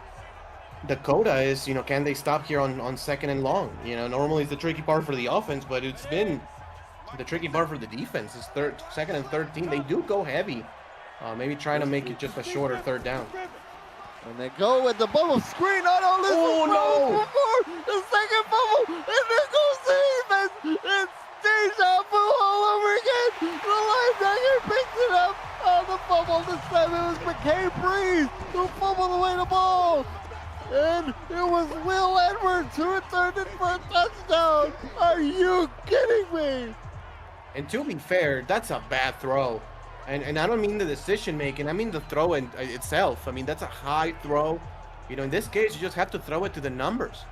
Dakota is, can they stop here on second and long? Normally it's the tricky part for the offense, but it's been the tricky part for the defense. It's second and 13. They do go heavy. Maybe trying to make it just a shorter third down. And they go with the bubble screen. Oh, no! The second bubble, and there goes the defense. It's deja vu all over again. The linebacker picks it up on the fumble. This time it was McKay Breeze who fumbled away the ball. And it was Will Edwards who returned it for a touchdown. Are you kidding me? And to be fair, that's a bad throw. And I don't mean the decision making. I mean the throw itself. I mean, that's a high throw. In this case, you just have to throw it to the numbers.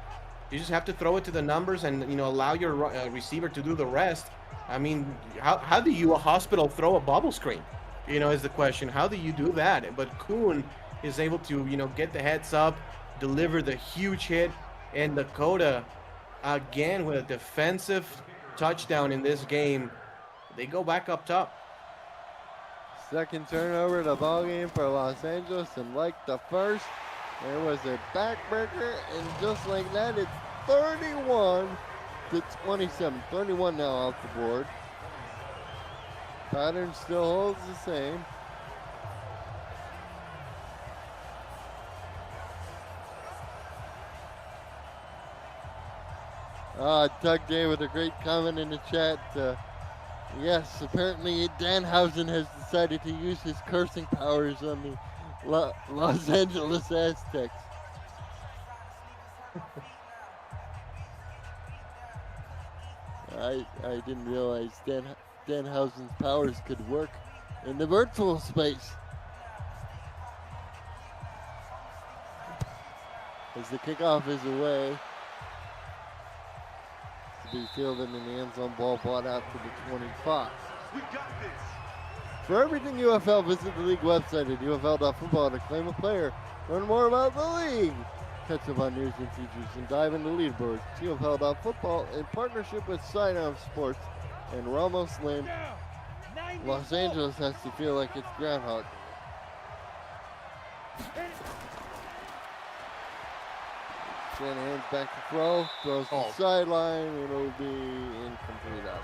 You just have to throw it to the numbers and, allow your receiver to do the rest. I mean, how do you, a hospital, throw a bubble screen? Is the question. How do you do that? But Kuhn is able to, get the heads up, deliver the huge hit, and Dakota, again, with a defensive touchdown in this game, they go back up top. Second turnover of the ball game for Los Angeles, and like the first, there was a backbreaker, and just like that, it's 31 to 27. 31 now off the board. Pattern still holds the same. Doug Day with a great comment in the chat. Yes, apparently Danhausen has decided to use his cursing powers on the Los Angeles Aztecs. I didn't realize Danhausen's powers could work in the virtual space. As the kickoff is away. Be fielded in the end zone, ball brought out to the 25. We got this. For everything UFL, visit the league website at UFL.football to claim a player. Learn more about the league. Catch up on news and features and dive into leaderboards. UFL.football in partnership with Sidearm Sports and Ramos Lynn. Los Angeles has to feel like it's Groundhog. Shanahan's back to throw, throws to the sideline, it'll be incomplete out.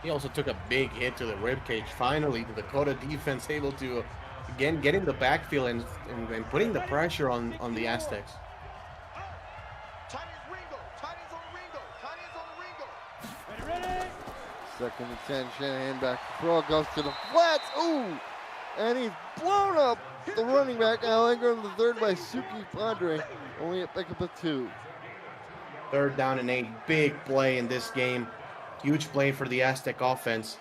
He also took a big hit to the ribcage. Finally, the Dakota defense able to, again, get in the backfield and putting the pressure on the Aztecs. Tight ends Ringo. Tight ends on the Ringo. Ready? Second and 10, Shanahan back to throw, goes to the flats, ooh! And he's blown up the running back, Al Ingram, the third by Suki Padre. Only a pickup of 2. Third down and 8. Big play in this game. Huge play for the Aztec offense.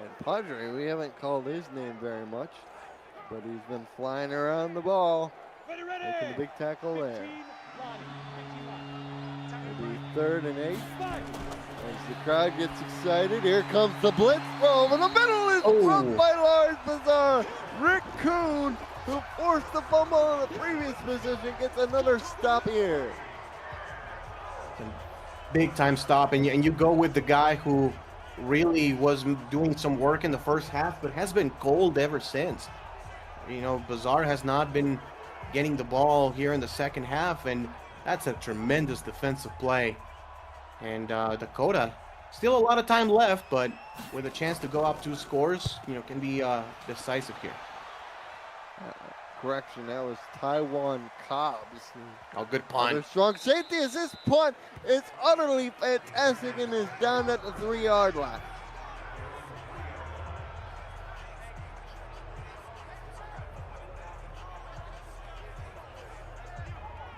And Padre, we haven't called his name very much, but he's been flying around the ball, making a big tackle there. It'll be 3rd and 8. As the crowd gets excited, here comes the blitz throw over the middle. Is broke by Lars Bazaar. Rick Kuhn, who forced the fumble in the previous position, gets another stop here. Big time stop, and you go with the guy who really was doing some work in the first half, but has been cold ever since. Bazaar has not been getting the ball here in the second half, and that's a tremendous defensive play. And Dakota, still a lot of time left, but with a chance to go up 2 scores, can be decisive here. correction, that was Taiwan Cobbs. Oh, good Another punt. strong safety as this punt is utterly fantastic and is down at the 3-yard line.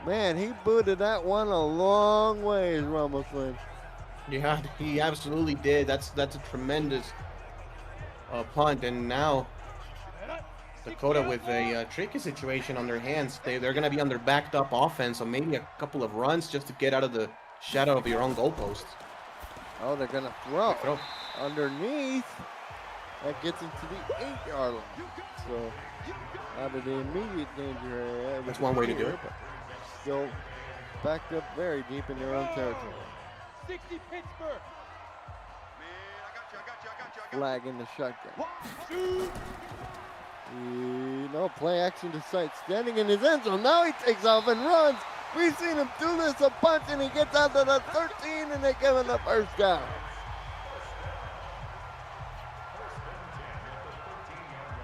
Man, he booted that one a long ways, Ramos Lynn. Yeah, he absolutely did. That's a tremendous punt, and now Dakota with a tricky situation on their hands. They're going to be on their backed up offense, so maybe a couple of runs just to get out of the shadow of your own goalpost. Oh, they're going to throw underneath. That gets into the 8-yard line. So out of the immediate danger area. That's one way to do it. But still backed up very deep in their own territory. 60 Pittsburgh. Flag in the shotgun. No play action to sight. Standing in his end zone. Now he takes off and runs. We've seen him do this a bunch, and he gets out to the 13, and they give him the first down.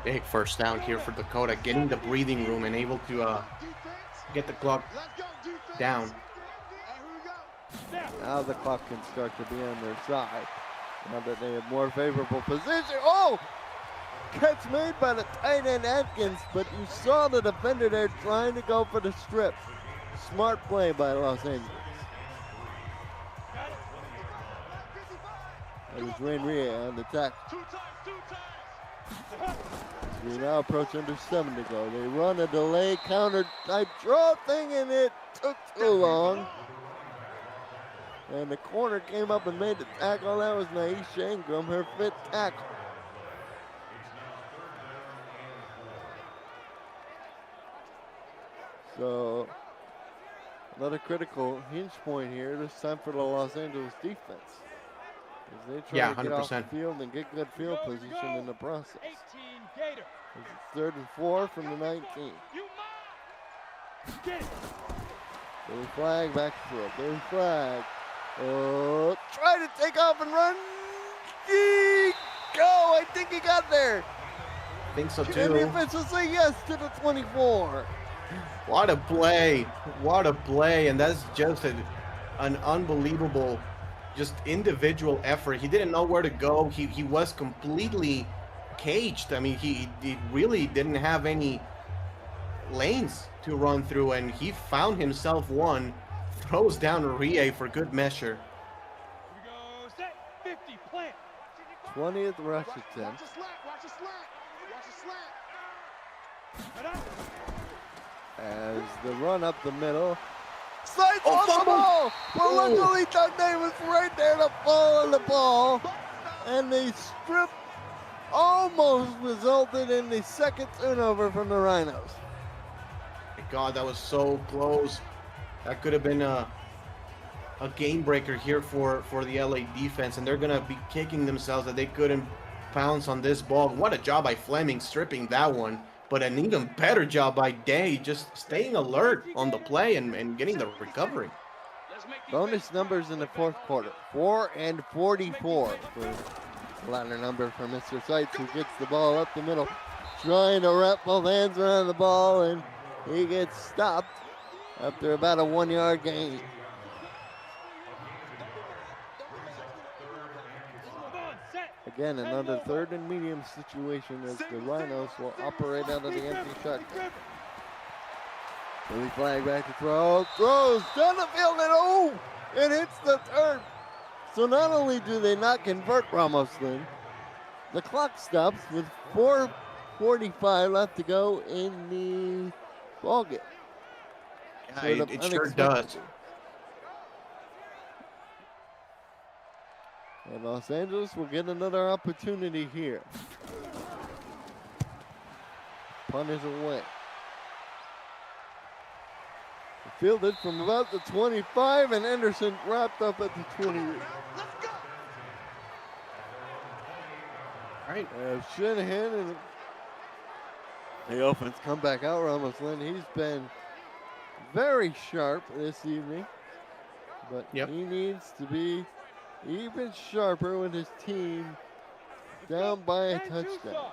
Big first down here for Dakota, getting the breathing room and able to get the clock down. Now the clock can start to be on their side. Now that they have more favorable position. Oh! Catch made by the tight end Atkins, but you saw the defender there trying to go for the strip. Smart play by Los Angeles. That is Renria on the tackle. We now approach under 7 to go. They run a delay counter type draw thing, and it took too long. And the corner came up and made the tackle. That was Naisha Ingram, her 5th tackle. So another critical hinge point here, this time for the Los Angeles defense. As they try to get off the field and get good field position in the process. 18 Gator. It's 3rd and 4 from the 19. Billy flag, back to throw. Billy flag. Oh, try to take off and run. Go! I think he got there. I think so too. And the officials say yes to the 24. What a play. What a play. And that's just an unbelievable, just individual effort. He didn't know where to go. He was completely caged. I mean, he really didn't have any lanes to run through, and he found himself one. Throws down Rie for good measure. Here we go. Set. 50. Plant. 20th rush attempt. Watch the slant. Watch the slant. Watch the slant. As the run up the middle. Slides off the ball! But luckily Doug Davis right there to fall on the ball. And the strip almost resulted in the 2nd turnover from the Rhinos. My God, that was so close. That could have been a game breaker here for the LA defense, and they're gonna be kicking themselves that they couldn't pounce on this ball. What a job by Fleming stripping that one, but an even better job by Day just staying alert on the play and getting the recovery. Bonus numbers in the 4th quarter. 4 and 44 for ladder number for Mr. Seitz, who gets the ball up the middle, trying to wrap both hands around the ball, and he gets stopped after about a 1-yard gain. Again, another 3rd and medium situation as the Rhinos will operate out of the empty shotgun. Billy flag back to throw, throws down the field, and oh, it hits the turf. So not only do they not convert Ramos Lynn, the clock stops with 4:45 left to go in the ballgame. Yeah, it sure does. And Los Angeles will get another opportunity here. Punt is away. Fielded from about the 25, and Anderson wrapped up at the 20. Let's go. All right. Shanahan and the offense come back out. Ramos Lynn, he's been very sharp this evening, but he needs to be even sharper with his team down by a touchdown.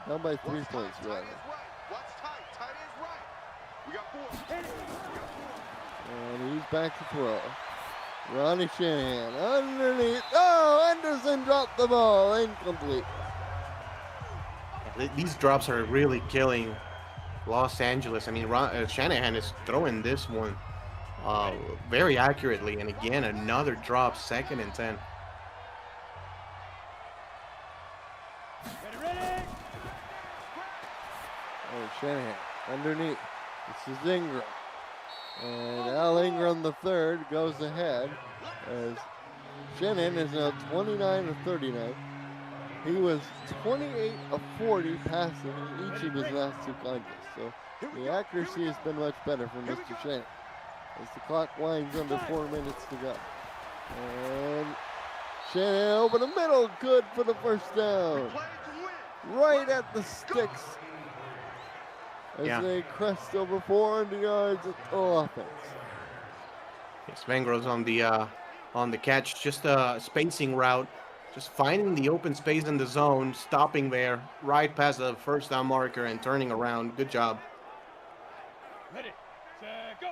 Down by 3 points, rather. He's back to throw. Ronnie Shanahan underneath. Oh, Anderson dropped the ball. Incomplete. These drops are really killing Los Angeles. I mean, Shanahan is throwing this one very accurately. And again, another drop, 2nd and 10. Oh, Shanahan underneath. This is Ingram. And Al Ingram the third goes ahead as Shanahan is now 29 of 39. He was 28 of 40 passing in each of his last 2 contests. So the accuracy has been much better for Mr. Shanahan as the clock winds under 4 minutes to go. And Shanahan over the middle, good for the first down. Right at the sticks. As they crest over 400 yards of offense. Svengro's on the catch, just a spacing route, just finding the open space in the zone, stopping there, right past the first down marker and turning around. Good job. Ready, set, go.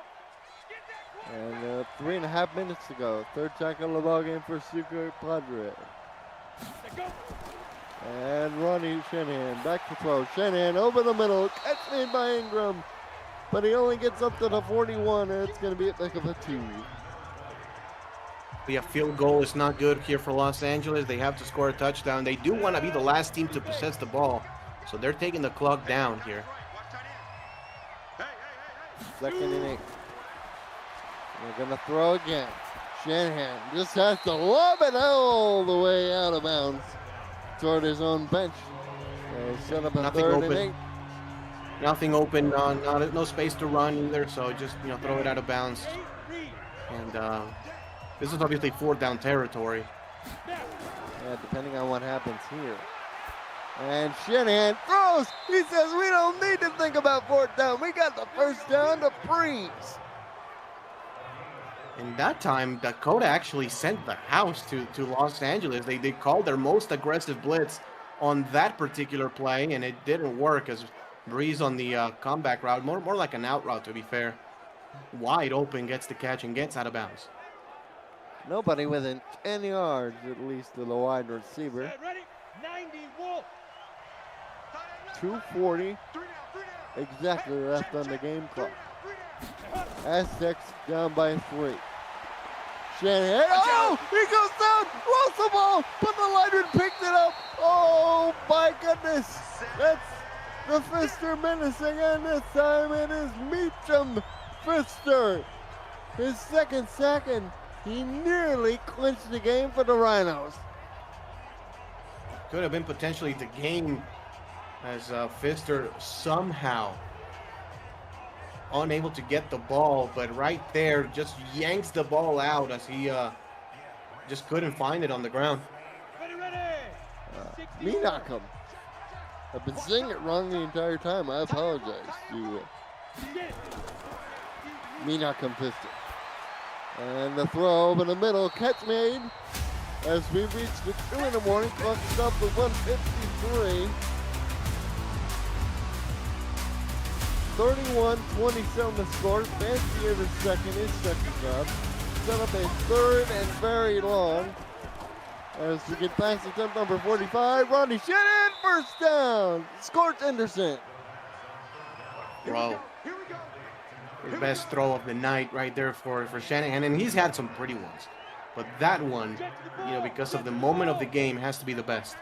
And 3.5 minutes to go. 3rd tackle of the ball game for Super Padre. Set, go. And Ronnie Shanahan back to throw. Shanahan over the middle. Catch made by Ingram. But he only gets up to the 41, and it's going to be a pick of a 2. Yeah, field goal is not good here for Los Angeles. They have to score a touchdown. They do want to be the last team to possess the ball, so they're taking the clock down here. 2nd and 8. They're going to throw again. Shanahan just has to lob it all the way out of bounds toward his own bench. So set up a Nothing 3rd open. and 8. Nothing open, no space to run either, so just throw it out of bounds. And this is obviously 4th down territory. Yeah, depending on what happens here. And Shanahan throws. He says we don't need to think about 4th down. We got the 1st down to freeze. And that time, Dakota actually sent the house to Los Angeles. They called their most aggressive blitz on that particular play, and it didn't work as Breeze on the comeback route, more like an out route to be fair. Wide open, gets the catch and gets out of bounds. Nobody within 10 yards at least of the wide receiver. Set, ready, 90 Wolf. 2:40 exactly left on the game clock. Aztecs down by 3. Shanahan, oh, he goes down, lost the ball, but the lineman picked it up. Oh my goodness, that's the Pfister menacing, and this time it is Meacham Pfister. His 2nd sack, and he nearly clinched the game for the Rhinos. Could have been potentially the game as Pfister somehow unable to get the ball, but right there just yanks the ball out as he just couldn't find it on the ground. Ready. Menachem. I've been saying it wrong the entire time. I apologize to Menachem Pfister. And the throw over the middle, catch made as we reach the 2 in the morning. Clock stopped at 1:53. 31-27 the score. Fancier the second, his 2nd job. Set up a 3rd and very long. As we get past attempt number 45, Ronnie Shanahan, 1st down. Scorch Anderson. Wow. The best throw of the night right there for Shanahan, and he's had some pretty ones. But that one, because of the moment of the game, has to be the best.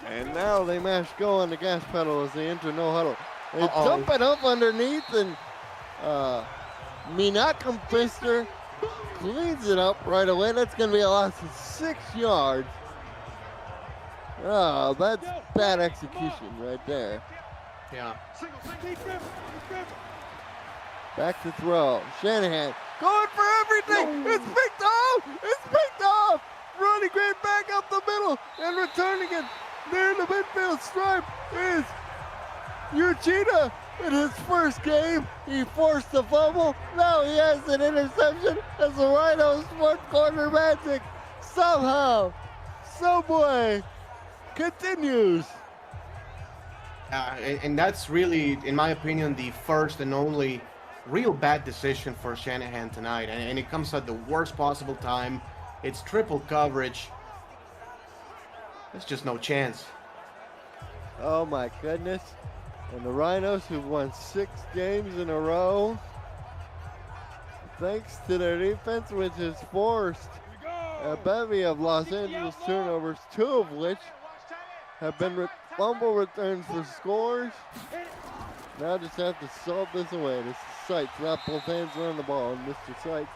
And now they mash go on the gas pedal as they enter no huddle. They dump it up underneath, and Menachem Pfister cleans it up right away. That's going to be a loss of 6 yards. Oh, that's bad execution right there. Yeah. Back to throw. Shanahan going for everything. It's picked off. It's picked off. Running great back up the middle and returning it near the midfield stripe is Uchida. In his first game, he forced the fumble. Now he has an interception as the Rhinos' 4th quarter magic somehow, someway continues. And that's really, in my opinion, the first and only real bad decision for Shanahan tonight, and it comes at the worst possible time. It's triple coverage. There's just no chance. Oh my goodness. And the Rhinos, who've won 6 games in a row, thanks to their defense, which has forced a bevy of Los Angeles turnovers, 2 of which have been fumble returns for scores. Now just have to solve this away. This is Seitz, wrap both hands around the ball, and Mr. Seitz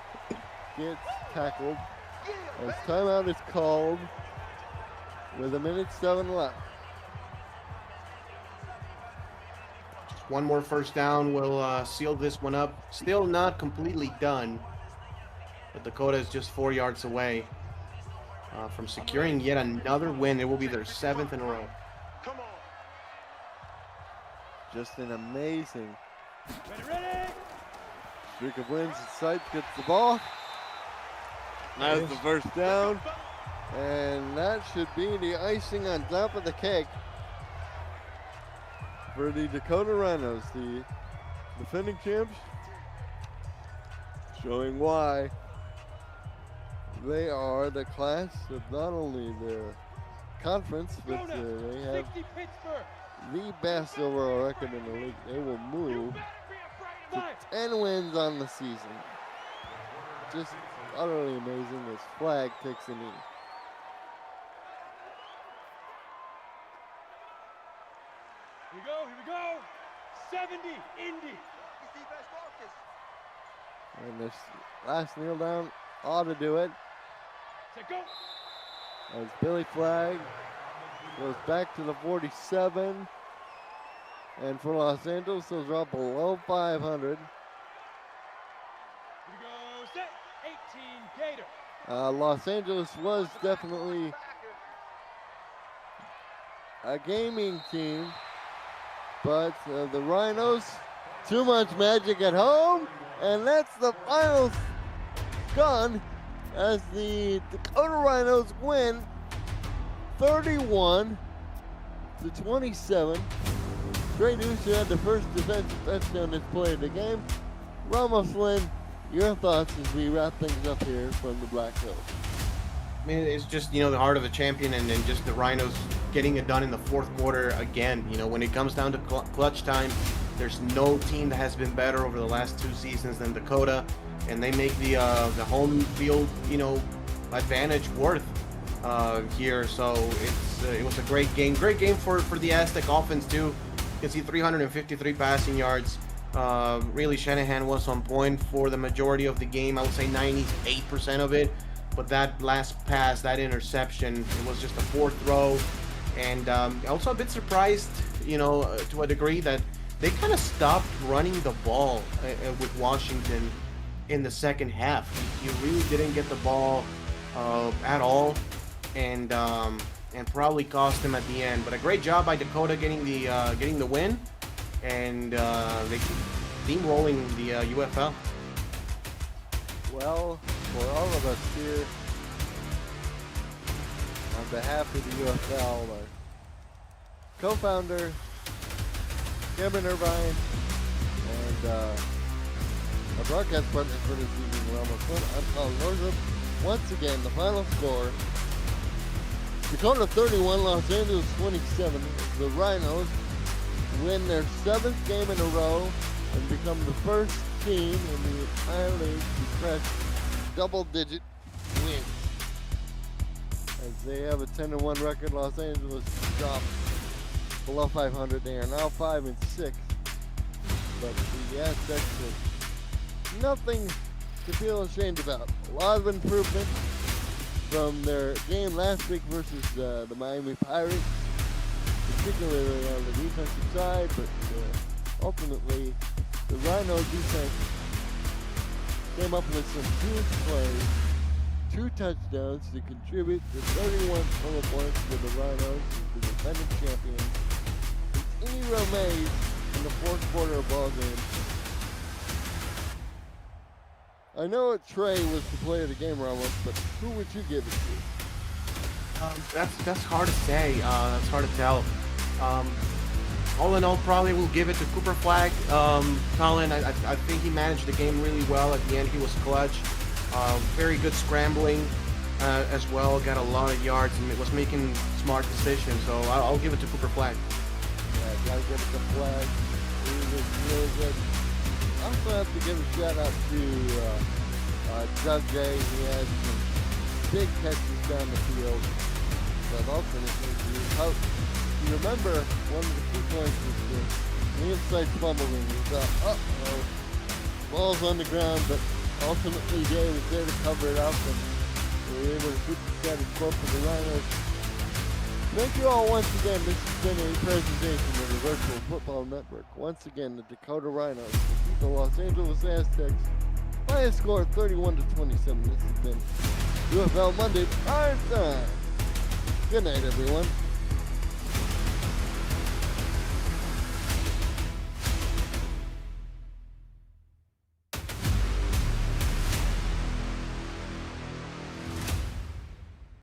gets tackled as timeout is called with 1:07 left. Just one more first down will seal this one up. Still not completely done, but Dakota is just 4 yards away from securing yet another win. It will be their 7th in a row. Just an amazing streak of wins. Seitz gets the ball. That's the first down. And that should be the icing on top of the cake for the Dakota Rhinos, the defending champs, showing why they are the class of not only the conference, but they have the best overall record in the league. They will move to 10 wins on the season. Just utterly amazing as flag takes a knee. Here we go. 70, Indy. And this last kneel down ought to do it. Set, go. As Billy Flagg goes back to the 47. And for Los Angeles, they'll drop below 500. Here we go. Set. 18, Gator. Los Angeles was definitely a gaming team, but the Rhinos, too much magic at home, and that's the final gun as the Dakota Rhinos win 31-27. Trey Duce had the first defensive touchdown display of the game. Ramos Lynn, your thoughts as we wrap things up here from the Black Hills? I mean, it's just, the heart of a champion, and then just the Rhinos getting it done in the 4th quarter again. When it comes down to clutch time, there's no team that has been better over the last 2 seasons than Dakota, and they make the home field, advantage worth here. So it was a great game for the Aztec offense too. You can see 353 passing yards. Really, Shanahan was on point for the majority of the game. I would say 98% of it. But that last pass, that interception, it was just a 4th throw. And also a bit surprised, to a degree, that they kind of stopped running the ball with Washington in the second half. You really didn't get the ball at all, and probably cost them at the end. But a great job by Dakota getting the win, and they keep steamrolling the UFL. Well, for all of us here, on behalf of the UFL, our co-founder, Cameron Irvine, and our broadcast partner for this evening, Ramos, I'm Colin Northrup. Once again, the final score, Dakota 31, Los Angeles 27. The Rhinos win their 7th game in a row and become the first team in the entire league to press double-digit wins. As they have a 10-1 record, Los Angeles dropped below 500. They are now 5-6. But the Aztecs have nothing to feel ashamed about. A lot of improvement from their game last week versus the Miami Pirates, particularly on the defensive side, but ultimately the Rhino defense came up with some huge plays, 2 touchdowns to contribute to 31 total points for the Rhinos, the defending champions. Continue remains in the 4th quarter of ball game. I know that Trey was the player of the game, Ramos, but who would you give it to? That's hard to say. That's hard to tell. all in all, probably will give it to Cooper Flag. Colin, I think he managed the game really well. At the end, he was clutch. Very good scrambling as well. Got a lot of yards and was making smart decisions. So I'll give it to Cooper Flag. Yeah, gotta give it to Flag. He was really good. I also have to give a shout out to Doug Day. He had some big catches down the field. But ultimately, you remember one of the key points was the inside fumbling. You thought, uh-oh, ball's on the ground, but ultimately Day was there to cover it up, and we were able to keep the status quo for the Rhinos. Thank you all once again. This has been a presentation of the Virtual Football Network. Once again, the Dakota Rhinos defeat the Los Angeles Aztecs by a score of 31-27. This has been UFL Monday Primetime. Good night, everyone.